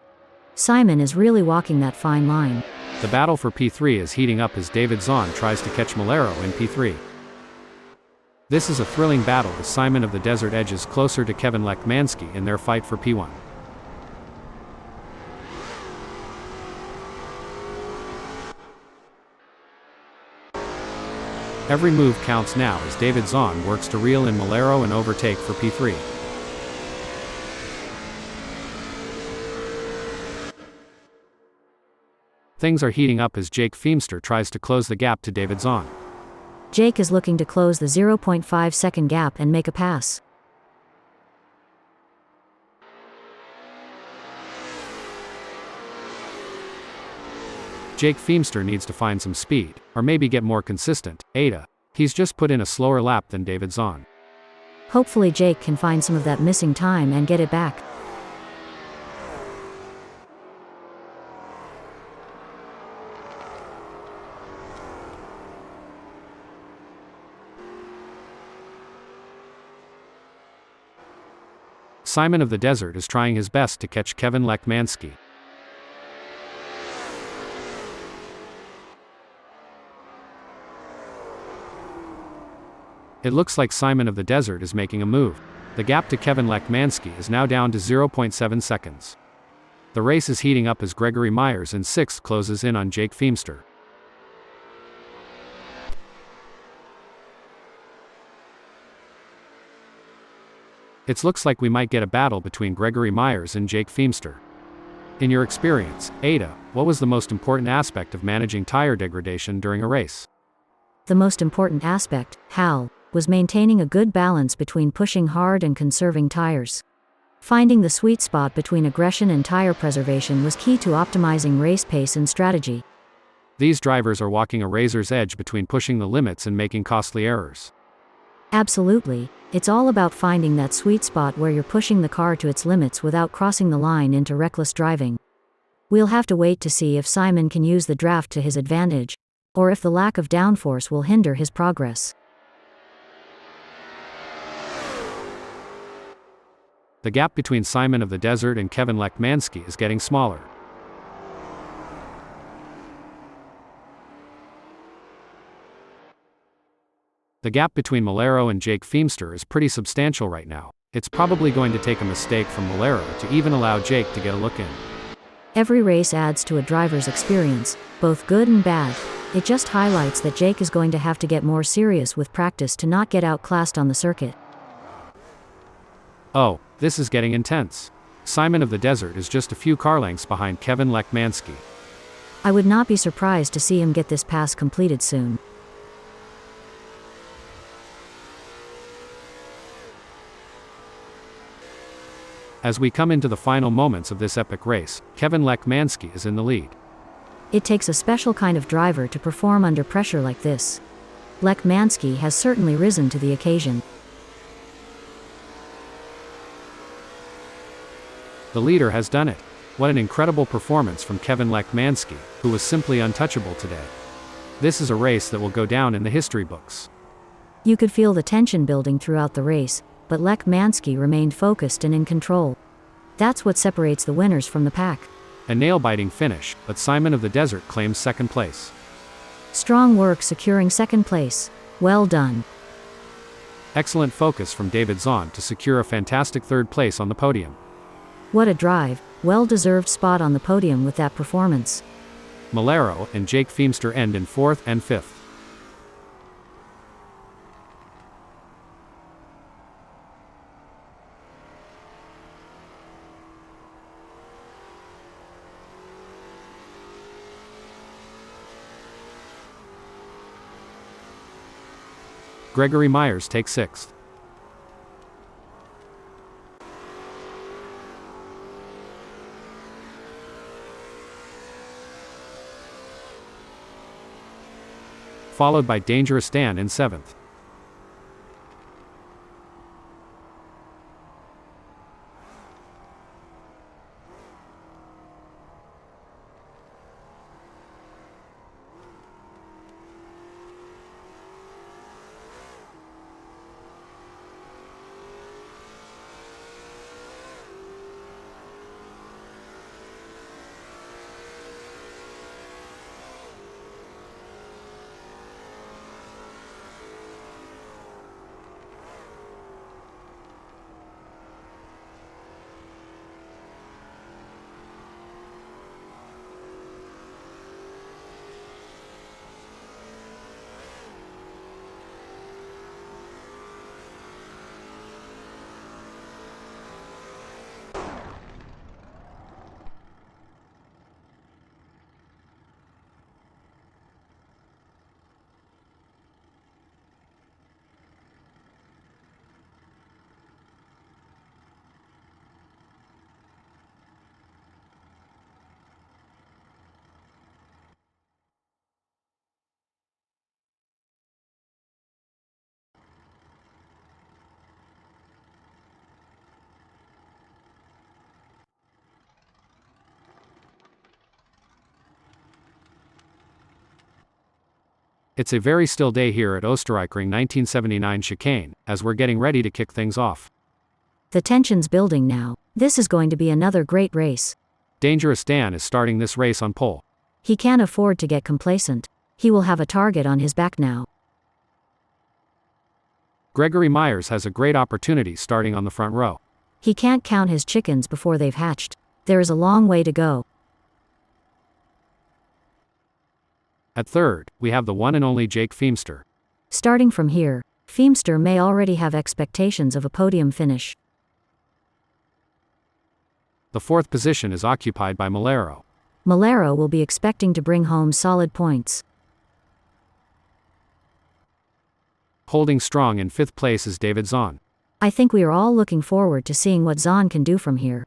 Simon is really walking that fine line. The battle for P3 is heating up as David Zahn tries to catch Malero in P3. This is a thrilling battle as Simon of the Desert edges closer to Kevin Lekmanski in their fight for P1. Every move counts now as David Zahn works to reel in Malero and overtake for P3. Things are heating up as Jake Feimster tries to close the gap to David Zahn. Jake is looking to close the 0.5 second gap and make a pass. Jake Feimster needs to find some speed, or maybe get more consistent. Ada. He's just put in a slower lap than David Zahn. Hopefully Jake can find some of that missing time and get it back. Simon of the Desert is trying his best to catch Kevin MkII. It looks like Simon of the Desert is making a move. The gap to Kevin MkII is now down to 0.7 seconds. The race is heating up as Gregory Myers in 6th closes in on Jake Feemster. It looks like we might get a battle between Gregory Myers and Jake Feemster. In your experience, Ada, what was the most important aspect of managing tire degradation during a race? The most important aspect, Hal, was maintaining a good balance between pushing hard and conserving tires. Finding the sweet spot between aggression and tire preservation was key to optimizing race pace and strategy. These drivers are walking a razor's edge between pushing the limits and making costly errors. Absolutely, it's all about finding that sweet spot where you're pushing the car to its limits without crossing the line into reckless driving. We'll have to wait to see if Simon can use the draft to his advantage, or if the lack of downforce will hinder his progress. The gap between Simon of the Desert and Kevin MkII is getting smaller. The gap between Malero and Jake Feemster is pretty substantial right now. It's probably going to take a mistake from Malero to even allow Jake to get a look in. Every race adds to a driver's experience, both good and bad. It just highlights that Jake is going to have to get more serious with practice to not get outclassed on the circuit. Oh, this is getting intense. Simon of the Desert is just a few car lengths behind Kevin MkII. I would not be surprised to see him get this pass completed soon. As we come into the final moments of this epic race, Kevin MkII is in the lead. It takes a special kind of driver to perform under pressure like this. MkII has certainly risen to the occasion. The leader has done it. What an incredible performance from Kevin MkII, who was simply untouchable today. This is a race that will go down in the history books. You could feel the tension building throughout the race, but MkII remained focused and in control. That's what separates the winners from the pack. A nail-biting finish, but Simon of the Desert claims 2nd place. Strong work securing 2nd place. Well done. Excellent focus from David Zahn to secure a fantastic 3rd place on the podium. What a drive, well-deserved spot on the podium with that performance. Malero and Jake Feemster end in 4th and 5th. Gregory Myers takes 6th. Followed by Dangerous Dan in 7th. It's a very still day here at Österreichring 1979 chicane, as we're getting ready to kick things off. The tension's building now. This is going to be another great race. Dangerous Dan is starting this race on pole. He can't afford to get complacent. He will have a target on his back now. Gregory Myers has a great opportunity starting on the front row. He can't count his chickens before they've hatched. There is a long way to go. At third, we have the one and only Jake Feemster. Starting from here, Feemster may already have expectations of a podium finish. The fourth position is occupied by Malero. Malero will be expecting to bring home solid points. Holding strong in fifth place is David Zahn. I think we are all looking forward to seeing what Zahn can do from here.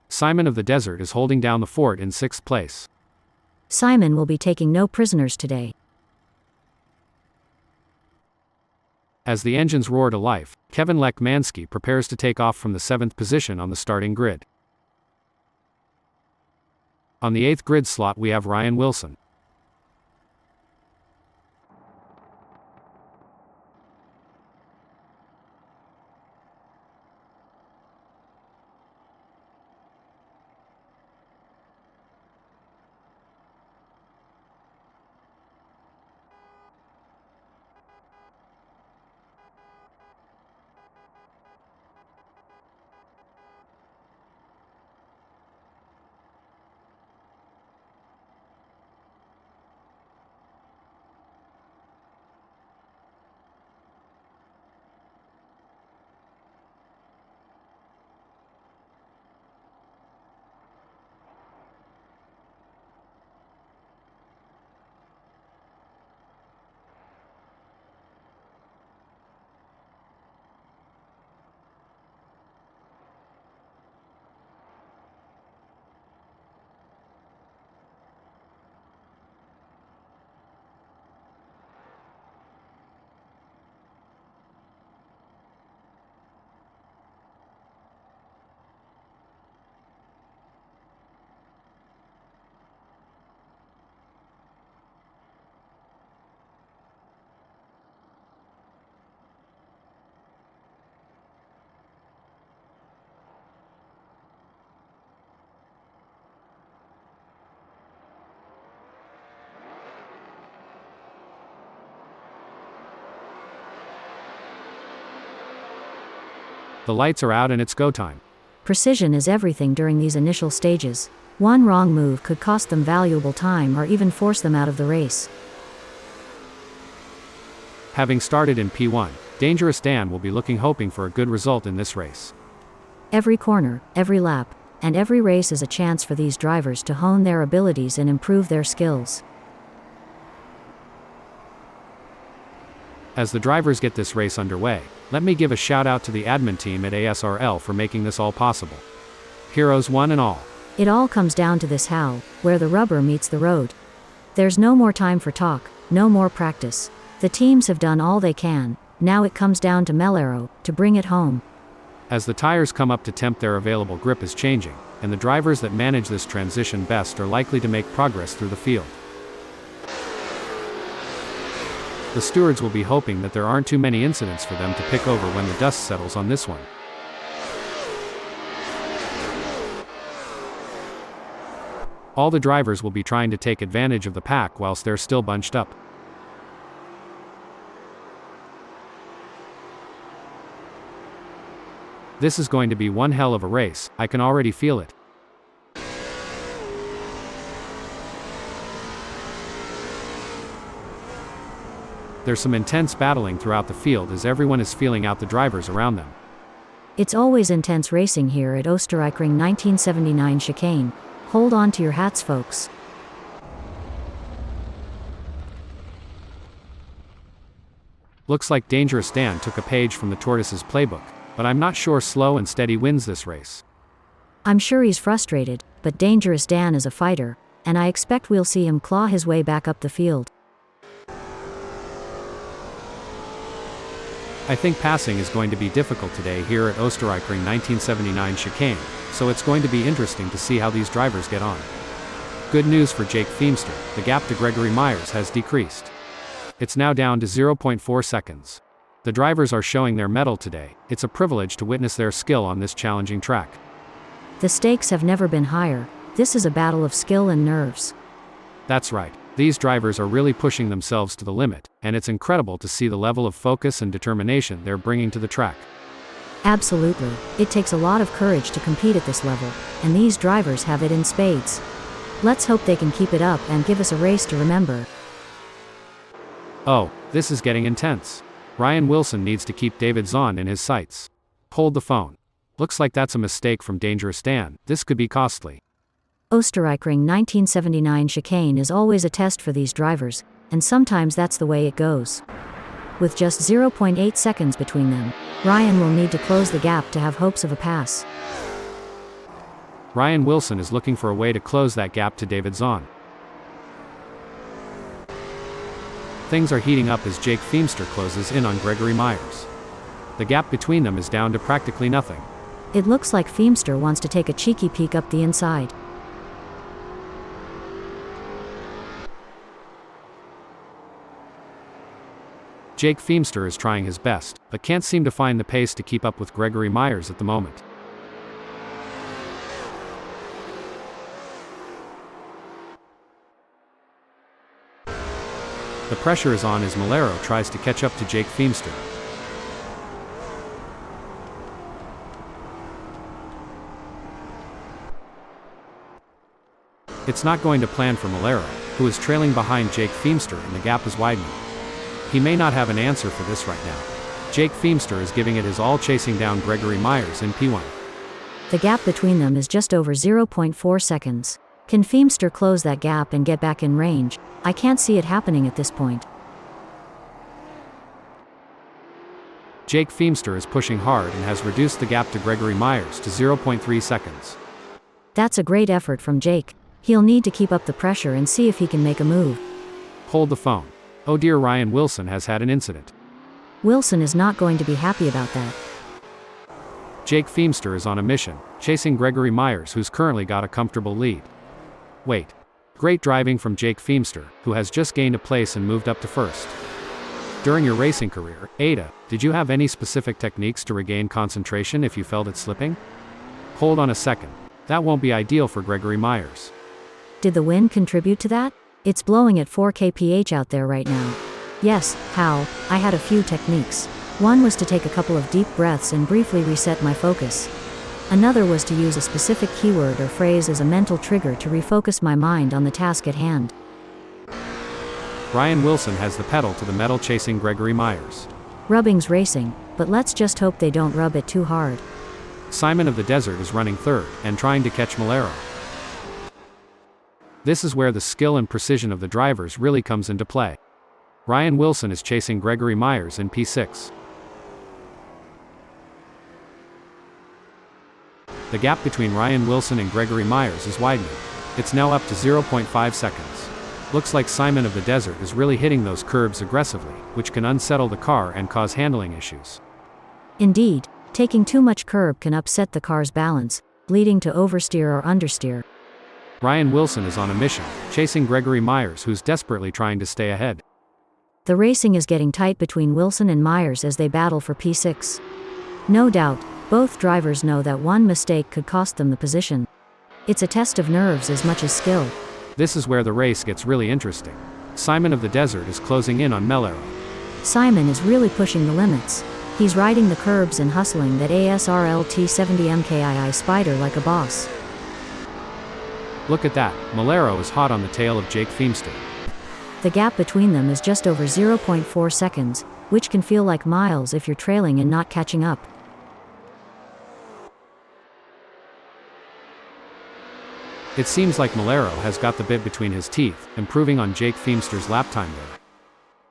Simon of the Desert is holding down the fort in sixth place. Simon will be taking no prisoners today. As the engines roar to life, Kevin MkII prepares to take off from the seventh position on the starting grid. On the eighth grid slot we have Ryan Wilson. The lights are out and it's go time. Precision is everything during these initial stages. One wrong move could cost them valuable time or even force them out of the race. Having started in P1, Dangerous Dan will be hoping for a good result in this race. Every corner, every lap, and every race is a chance for these drivers to hone their abilities and improve their skills. As the drivers get this race underway, let me give a shout out to the admin team at ASRL for making this all possible. Heroes one and all. It all comes down to this how, where the rubber meets the road. There's no more time for talk, no more practice. The teams have done all they can, now it comes down to Malero to bring it home. As the tires come up to temp, their available grip is changing, and the drivers that manage this transition best are likely to make progress through the field. The stewards will be hoping that there aren't too many incidents for them to pick over when the dust settles on this one. All the drivers will be trying to take advantage of the pack whilst they're still bunched up. This is going to be one hell of a race, I can already feel it. There's some intense battling throughout the field as everyone is feeling out the drivers around them. It's always intense racing here at Österreichring 1979 chicane. Hold on to your hats, folks. Looks like Dangerous Dan took a page from the Tortoise's playbook, but I'm not sure Slow and Steady wins this race. I'm sure he's frustrated, but Dangerous Dan is a fighter, and I expect we'll see him claw his way back up the field. I think passing is going to be difficult today here at Österreichring 1979 chicane, so it's going to be interesting to see how these drivers get on. Good news for Jake Feemster, the gap to Gregory Myers has decreased. It's now down to 0.4 seconds. The drivers are showing their mettle today. It's a privilege to witness their skill on this challenging track. The stakes have never been higher. This is a battle of skill and nerves. That's right. These drivers are really pushing themselves to the limit, and it's incredible to see the level of focus and determination they're bringing to the track. Absolutely. It takes a lot of courage to compete at this level, and these drivers have it in spades. Let's hope they can keep it up and give us a race to remember. Oh, this is getting intense. Ryan Wilson needs to keep David Zahn in his sights. Hold the phone. Looks like that's a mistake from Dangerous Dan. This could be costly. Österreichring 1979 chicane is always a test for these drivers, and sometimes that's the way it goes. With just 0.8 seconds between them, Ryan will need to close the gap to have hopes of a pass. Ryan Wilson is looking for a way to close that gap to David Zahn. Things are heating up as Jake Feemster closes in on Gregory Myers. The gap between them is down to practically nothing. It looks like Feemster wants to take a cheeky peek up the inside. Jake Feemster is trying his best, but can't seem to find the pace to keep up with Gregory Myers at the moment. The pressure is on as Malero tries to catch up to Jake Feemster. It's not going to plan for Malero, who is trailing behind Jake Feemster, and the gap is widening. He may not have an answer for this right now. Jake Feemster is giving it his all, chasing down Gregory Myers in P1. The gap between them is just over 0.4 seconds. Can Feemster close that gap and get back in range? I can't see it happening at this point. Jake Feemster is pushing hard and has reduced the gap to Gregory Myers to 0.3 seconds. That's a great effort from Jake. He'll need to keep up the pressure and see if he can make a move. Hold the phone. Oh dear, Ryan Wilson has had an incident. Wilson is not going to be happy about that. Jake Feemster is on a mission, chasing Gregory Myers, who's currently got a comfortable lead. Wait. Great driving from Jake Feemster, who has just gained a place and moved up to first. During your racing career, Ada, did you have any specific techniques to regain concentration if you felt it slipping? Hold on a second. That won't be ideal for Gregory Myers. Did the wind contribute to that? It's blowing at 4 kph out there right now. Yes, Hal, I had a few techniques. One was to take a couple of deep breaths and briefly reset my focus. Another was to use a specific keyword or phrase as a mental trigger to refocus my mind on the task at hand. Ryan Wilson has the pedal to the metal, chasing Gregory Myers. Rubbing's racing, but let's just hope they don't rub it too hard. Simon of the Desert is running third, and trying to catch Malero. This is where the skill and precision of the drivers really comes into play. Ryan Wilson is chasing Gregory Myers in P6. The gap between Ryan Wilson and Gregory Myers is widening. It's now up to 0.5 seconds. Looks like Simon of the Desert is really hitting those curbs aggressively, which can unsettle the car and cause handling issues. Indeed, taking too much curb can upset the car's balance, leading to oversteer or understeer. Ryan Wilson is on a mission, chasing Gregory Myers, who's desperately trying to stay ahead. The racing is getting tight between Wilson and Myers as they battle for P6. No doubt, both drivers know that one mistake could cost them the position. It's a test of nerves as much as skill. This is where the race gets really interesting. Simon of the Desert is closing in on Malero. Simon is really pushing the limits. He's riding the curbs and hustling that ASRL T70 MkII Spyder like a boss. Look at that, Malero is hot on the tail of Jake Feemster. The gap between them is just over 0.4 seconds, which can feel like miles if you're trailing and not catching up. It seems like Malero has got the bit between his teeth, improving on Jake Feemster's lap time there.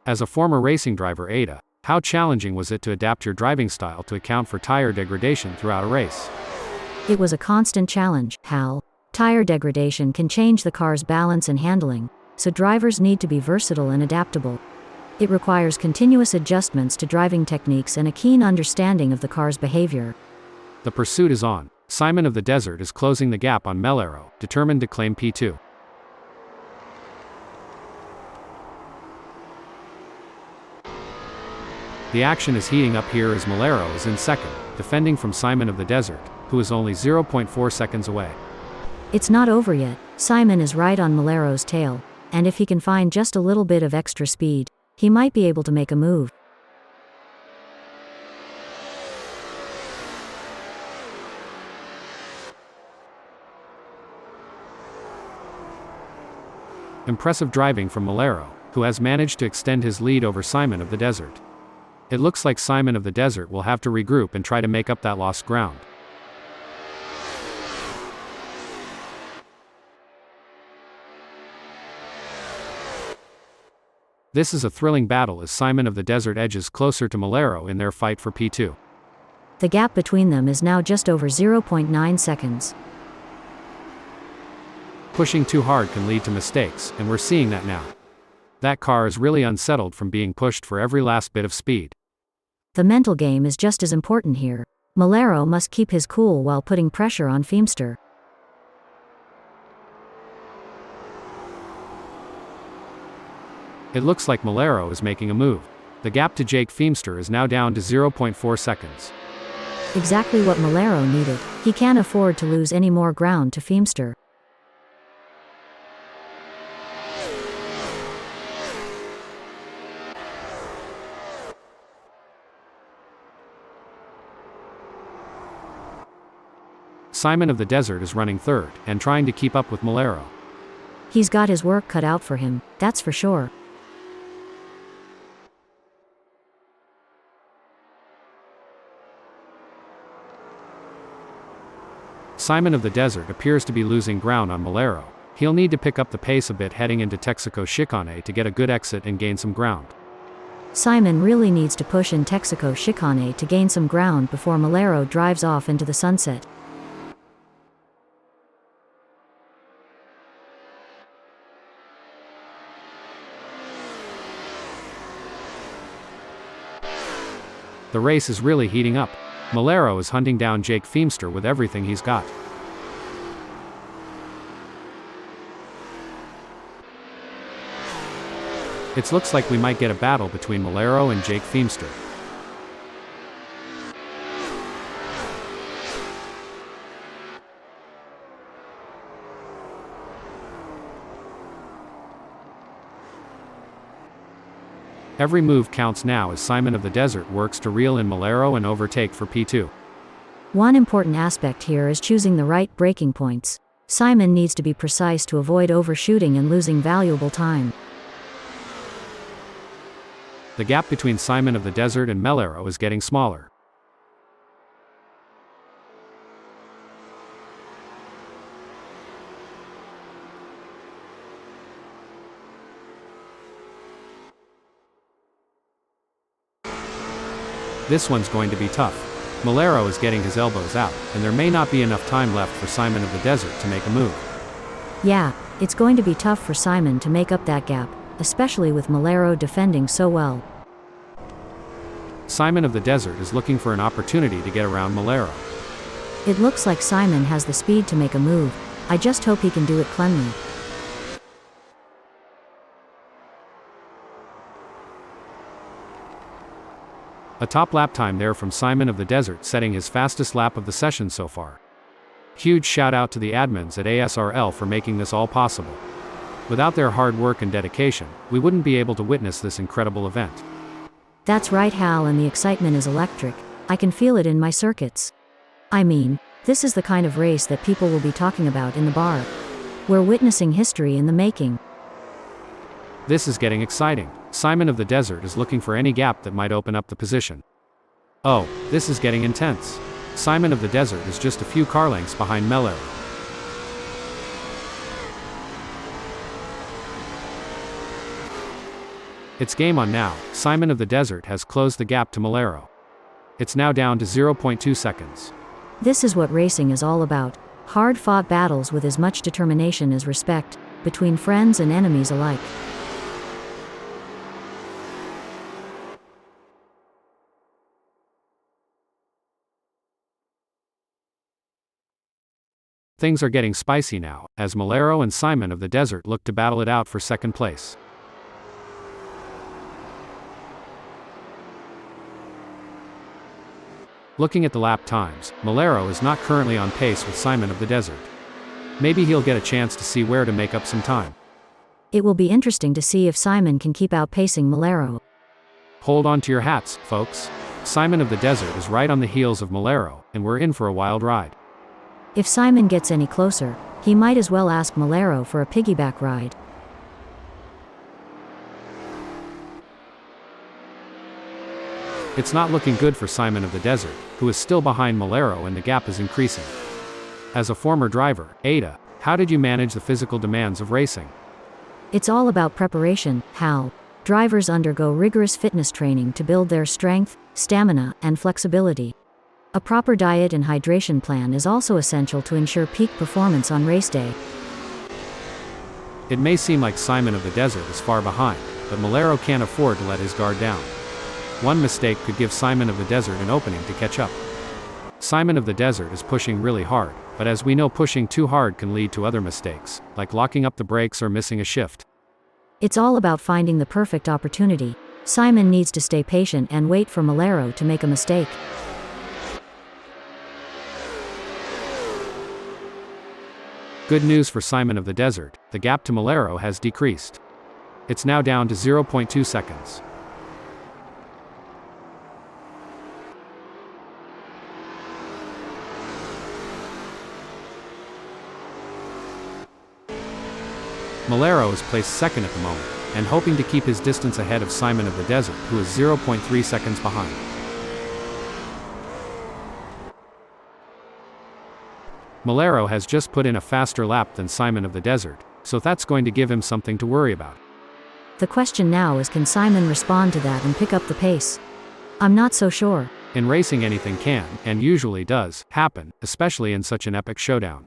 As a former racing driver, Ada, how challenging was it to adapt your driving style to account for tire degradation throughout a race? It was a constant challenge, Hal. Tire degradation can change the car's balance and handling, so drivers need to be versatile and adaptable. It requires continuous adjustments to driving techniques and a keen understanding of the car's behavior. The pursuit is on. Simon of the Desert is closing the gap on Malero, determined to claim P2. The action is heating up here as Malero is in second, defending from Simon of the Desert, who is only 0.4 seconds away. It's not over yet. Simon is right on Malero's tail, and if he can find just a little bit of extra speed, he might be able to make a move. Impressive driving from Malero, who has managed to extend his lead over Simon of the Desert. It looks like Simon of the Desert will have to regroup and try to make up that lost ground. This is a thrilling battle as Simon of the Desert edges closer to Malero in their fight for P2. The gap between them is now just over 0.9 seconds. Pushing too hard can lead to mistakes, and we're seeing that now. That car is really unsettled from being pushed for every last bit of speed. The mental game is just as important here. Malero must keep his cool while putting pressure on Feimster. It looks like Malero is making a move. The gap to Jake Feimster is now down to 0.4 seconds. Exactly what Malero needed. He can't afford to lose any more ground to Feimster. Simon of the Desert is running third, and trying to keep up with Malero. He's got his work cut out for him, that's for sure. Simon of the Desert appears to be losing ground on Malero. He'll need to pick up the pace a bit heading into Texaco Chicane to get a good exit and gain some ground. Simon really needs to push in Texaco Chicane to gain some ground before Malero drives off into the sunset. The race is really heating up. Malero is hunting down Jake Feimster with everything he's got. It looks like we might get a battle between Malero and Jake Feimster. Every move counts now as Simon of the Desert works to reel in Malero and overtake for P2. One important aspect here is choosing the right braking points. Simon needs to be precise to avoid overshooting and losing valuable time. The gap between Simon of the Desert and Malero is getting smaller. This one's going to be tough. Malero is getting his elbows out, and there may not be enough time left for Simon of the Desert to make a move. Yeah, it's going to be tough for Simon to make up that gap, especially with Malero defending so well. Simon of the Desert is looking for an opportunity to get around Malero. It looks like Simon has the speed to make a move. I just hope he can do it cleanly. A top lap time there from Simon of the Desert, setting his fastest lap of the session so far. Huge shout out to the admins at ASRL for making this all possible. Without their hard work and dedication, we wouldn't be able to witness this incredible event. That's right, Hal, and the excitement is electric. I can feel it in my circuits. I mean, this is the kind of race that people will be talking about in the bar. We're witnessing history in the making. This is getting exciting. Simon of the Desert is looking for any gap that might open up the position. Oh, this is getting intense. Simon of the Desert is just a few car lengths behind Malero. It's game on now. Simon of the Desert has closed the gap to Malero. It's now down to 0.2 seconds. This is what racing is all about. Hard-fought battles with as much determination as respect, between friends and enemies alike. Things are getting spicy now, as Malero and Simon of the Desert look to battle it out for second place. Looking at the lap times, Malero is not currently on pace with Simon of the Desert. Maybe he'll get a chance to see where to make up some time. It will be interesting to see if Simon can keep outpacing Malero. Hold on to your hats, folks. Simon of the Desert is right on the heels of Malero, and we're in for a wild ride. If Simon gets any closer, he might as well ask Malero for a piggyback ride. It's not looking good for Simon of the Desert, who is still behind Malero and the gap is increasing. As a former driver, Ada, how did you manage the physical demands of racing? It's all about preparation, Hal. Drivers undergo rigorous fitness training to build their strength, stamina, and flexibility. A proper diet and hydration plan is also essential to ensure peak performance on race day. It may seem like Simon of the Desert is far behind, but Malero can't afford to let his guard down. One mistake could give Simon of the Desert an opening to catch up. Simon of the Desert is pushing really hard, but as we know, pushing too hard can lead to other mistakes, like locking up the brakes or missing a shift. It's all about finding the perfect opportunity. Simon needs to stay patient and wait for Malero to make a mistake. Good news for Simon of the Desert, the gap to Malero has decreased. It's now down to 0.2 seconds. Malero is placed second at the moment, and hoping to keep his distance ahead of Simon of the Desert, who is 0.3 seconds behind. Malero has just put in a faster lap than Simon of the Desert, so that's going to give him something to worry about. The question now is, can Simon respond to that and pick up the pace? I'm not so sure. In racing, anything can, and usually does, happen, especially in such an epic showdown.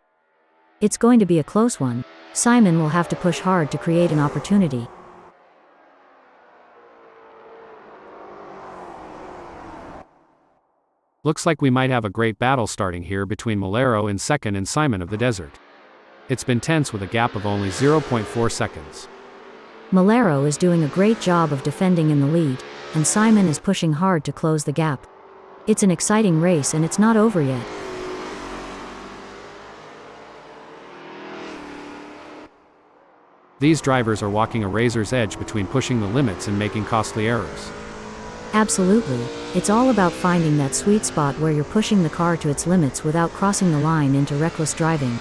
It's going to be a close one. Simon will have to push hard to create an opportunity. Looks like we might have a great battle starting here between Malero in second and Simon of the Desert. It's been tense with a gap of only 0.4 seconds. Malero is doing a great job of defending in the lead, and Simon is pushing hard to close the gap. It's an exciting race and it's not over yet. These drivers are walking a razor's edge between pushing the limits and making costly errors. Absolutely. It's all about finding that sweet spot where you're pushing the car to its limits without crossing the line into reckless driving.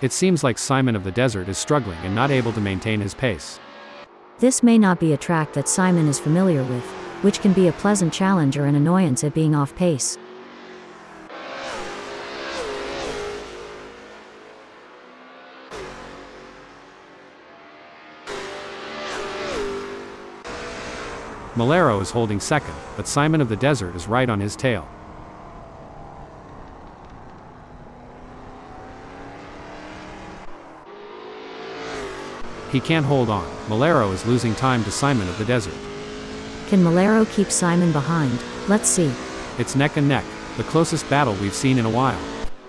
It seems like Simon of the Desert is struggling and not able to maintain his pace. This may not be a track that Simon is familiar with, which can be a pleasant challenge or an annoyance at being off pace. Malero is holding second, but Simon of the Desert is right on his tail. He can't hold on. Malero is losing time to Simon of the Desert. Can Malero keep Simon behind? Let's see. It's neck and neck, the closest battle we've seen in a while.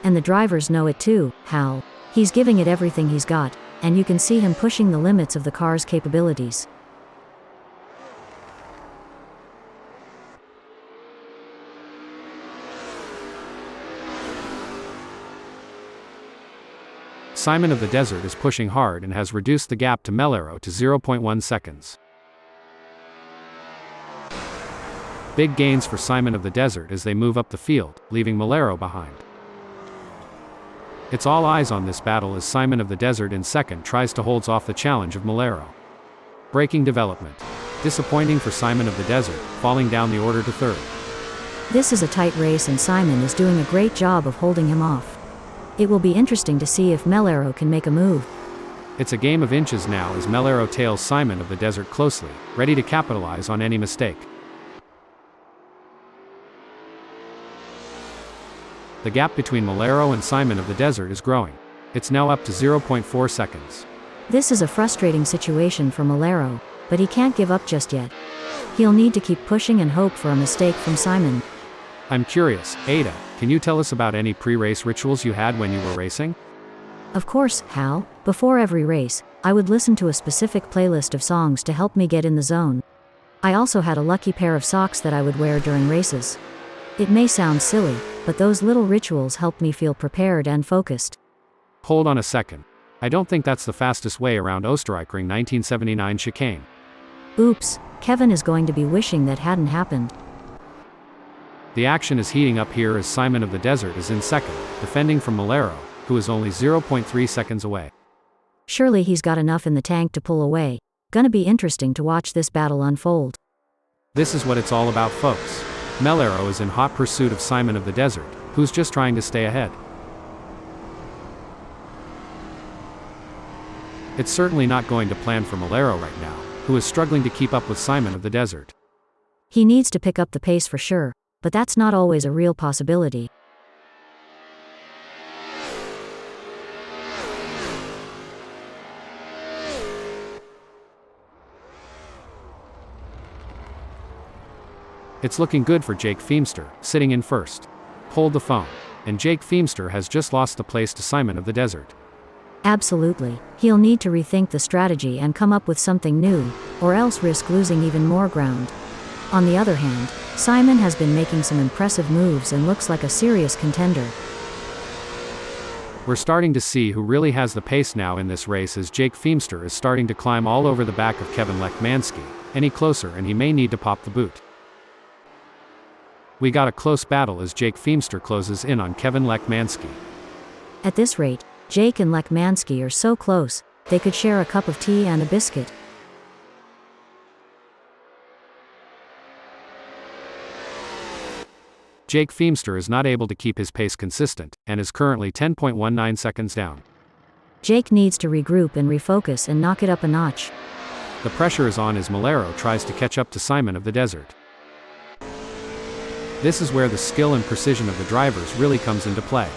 And the drivers know it too, Hal. He's giving it everything he's got, and you can see him pushing the limits of the car's capabilities. Simon of the Desert is pushing hard and has reduced the gap to Malero to 0.1 seconds. Big gains for Simon of the Desert as they move up the field, leaving Malero behind. It's all eyes on this battle as Simon of the Desert in second tries to hold off the challenge of Malero. Braking development. Disappointing for Simon of the Desert, falling down the order to third. This is a tight race and Simon is doing a great job of holding him off. It will be interesting to see if Malero can make a move. It's a game of inches now as Malero tails Simon of the Desert closely, ready to capitalize on any mistake. The gap between Malero and Simon of the Desert is growing. It's now up to 0.4 seconds. This is a frustrating situation for Malero, but he can't give up just yet. He'll need to keep pushing and hope for a mistake from Simon. I'm curious, Ada, can you tell us about any pre-race rituals you had when you were racing? Of course, Hal. Before every race, I would listen to a specific playlist of songs to help me get in the zone. I also had a lucky pair of socks that I would wear during races. It may sound silly, but those little rituals helped me feel prepared and focused. Hold on a second. I don't think that's the fastest way around Österreichring 1979 chicane. Oops, Kevin is going to be wishing that hadn't happened. The action is heating up here as Simon of the Desert is in second, defending from Malero, who is only 0.3 seconds away. Surely he's got enough in the tank to pull away. Gonna be interesting to watch this battle unfold. This is what it's all about, folks. Malero is in hot pursuit of Simon of the Desert, who's just trying to stay ahead. It's certainly not going to plan for Malero right now, who is struggling to keep up with Simon of the Desert. He needs to pick up the pace for sure, but that's not always a real possibility. It's looking good for Jake Feemster, sitting in first. Hold the phone. And Jake Feemster has just lost the place to Simon of the Desert. Absolutely. He'll need to rethink the strategy and come up with something new, or else risk losing even more ground. On the other hand, Simon has been making some impressive moves and looks like a serious contender. We're starting to see who really has the pace now in this race as Jake Feemster is starting to climb all over the back of Kevin Lekmanski. Any closer and he may need to pop the boot. We got a close battle as Jake Feemster closes in on Kevin Lekmanski. At this rate, Jake and Lekmanski are so close, they could share a cup of tea and a biscuit. Jake Feemster is not able to keep his pace consistent, and is currently 10.19 seconds down. Jake needs to regroup and refocus and knock it up a notch. The pressure is on as Malero tries to catch up to Simon of the Desert. This is where the skill and precision of the drivers really comes into play.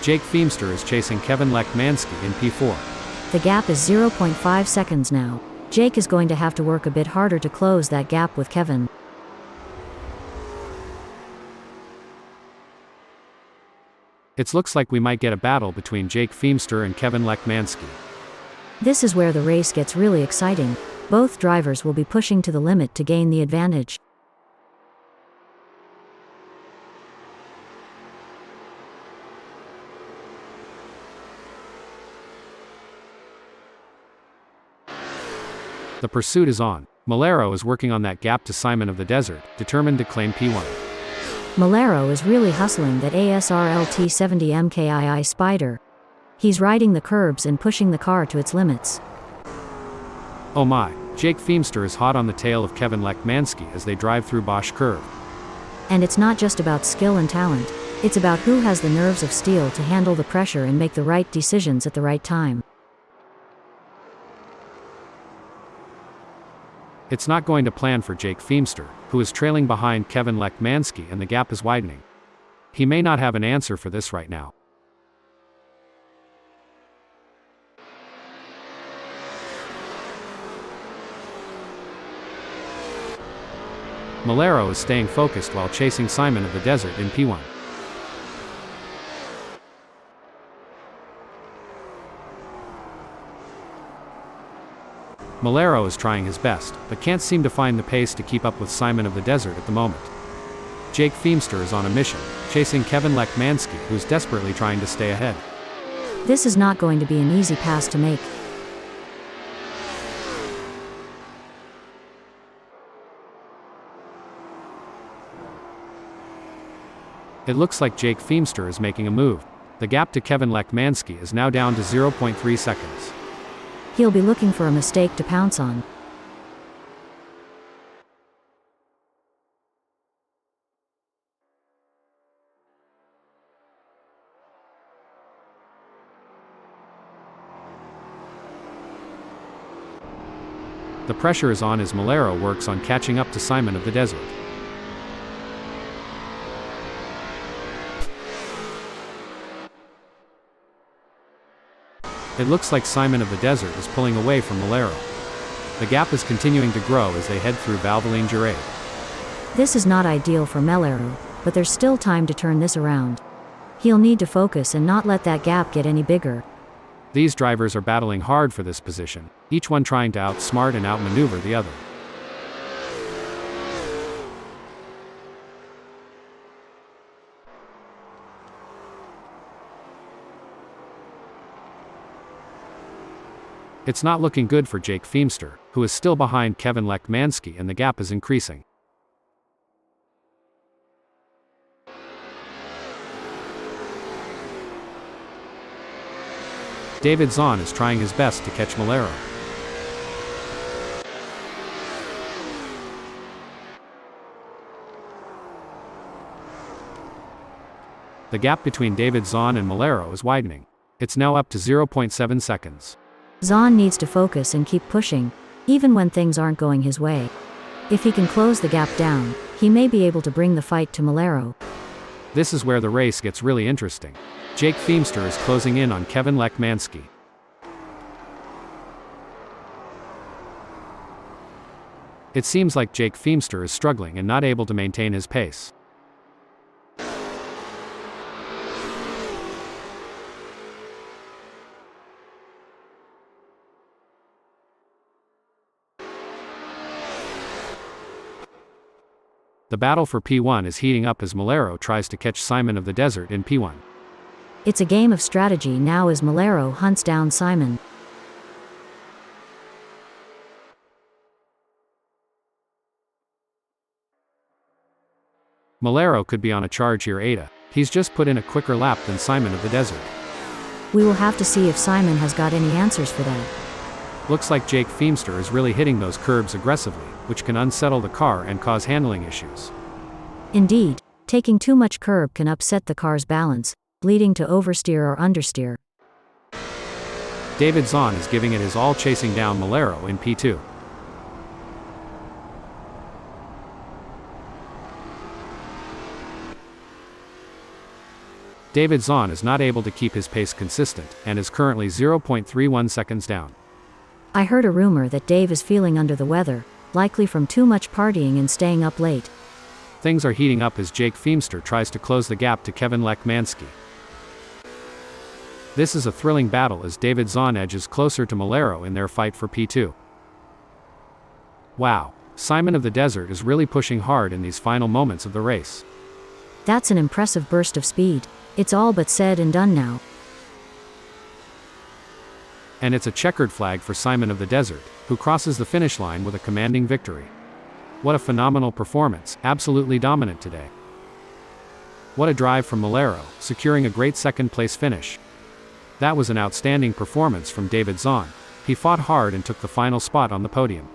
Jake Feemster is chasing Kevin Lekmanski in P4. The gap is 0.5 seconds now. Jake is going to have to work a bit harder to close that gap with Kevin. It looks like we might get a battle between Jake Feemster and Kevin Lekmanski. This is where the race gets really exciting. Both drivers will be pushing to the limit to gain the advantage. The pursuit is on. Malero is working on that gap to Simon of the Desert, determined to claim P1. Malero is really hustling that ASRL T70 MkII Spyder. He's riding the curbs and pushing the car to its limits. Oh my, Jake Feemster is hot on the tail of Kevin Lekmanski as they drive through Bosch Curve. And it's not just about skill and talent, it's about who has the nerves of steel to handle the pressure and make the right decisions at the right time. It's not going to plan for Jake Feemster, who is trailing behind Kevin Lekmanski and the gap is widening. He may not have an answer for this right now. Malero is staying focused while chasing Simon of the Desert in P1. Malero is trying his best, but can't seem to find the pace to keep up with Simon of the Desert at the moment. Jake Feemster is on a mission, chasing Kevin Lekmanski, who's desperately trying to stay ahead. This is not going to be an easy pass to make. It looks like Jake Feemster is making a move. The gap to Kevin Lekmanski is now down to 0.3 seconds. He'll be looking for a mistake to pounce on. The pressure is on as Malero works on catching up to Simon of the Desert. It looks like Simon of the Desert is pulling away from Malero. The gap is continuing to grow as they head through Valvoline-Girard. This is not ideal for Malero, but there's still time to turn this around. He'll need to focus and not let that gap get any bigger. These drivers are battling hard for this position, each one trying to outsmart and outmaneuver the other. It's not looking good for Jake Feemster, who is still behind Kevin Lekmanski, and the gap is increasing. David Zahn is trying his best to catch Malero. The gap between David Zahn and Malero is widening. It's now up to 0.7 seconds. Zahn needs to focus and keep pushing, even when things aren't going his way. If he can close the gap down, he may be able to bring the fight to Malero. This is where the race gets really interesting. Jake Feemster is closing in on Kevin Lekmanski. It seems like Jake Feemster is struggling and not able to maintain his pace. The battle for P1 is heating up as Malero tries to catch Simon of the Desert in P1. It's a game of strategy now as Malero hunts down Simon. Malero could be on a charge here. Ada. He's just put in a quicker lap than Simon of the Desert. We will have to see if Simon has got any answers for that. Looks like Jake Feemster is really hitting those curbs aggressively, which can unsettle the car and cause handling issues. Indeed, taking too much curb can upset the car's balance, leading to oversteer or understeer. David Zahn is giving it his all, chasing down Malero in P2. David Zahn is not able to keep his pace consistent, and is currently 0.31 seconds down. I heard a rumor that Dave is feeling under the weather, likely from too much partying and staying up late. Things are heating up as Jake Feemster tries to close the gap to Kevin Lekmanski. This is a thrilling battle as David Zahn edges closer to Malero in their fight for P2. Wow, Simon of the Desert is really pushing hard in these final moments of the race. That's an impressive burst of speed. It's all but said and done now. And it's a checkered flag for Simon of the Desert, who crosses the finish line with a commanding victory. What a phenomenal performance, absolutely dominant today. What a drive from Malero, securing a great second-place finish. That was an outstanding performance from David Zahn. He fought hard and took the final spot on the podium.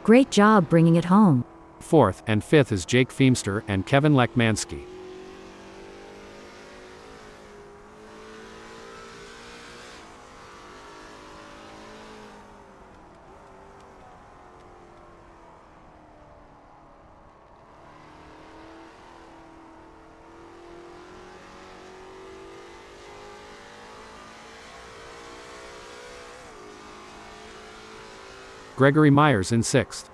Great job bringing it home. Fourth and fifth is Jake Feemster and Kevin Lekmanski. Gregory Myers in sixth.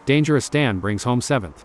Dangerous Dan brings home seventh.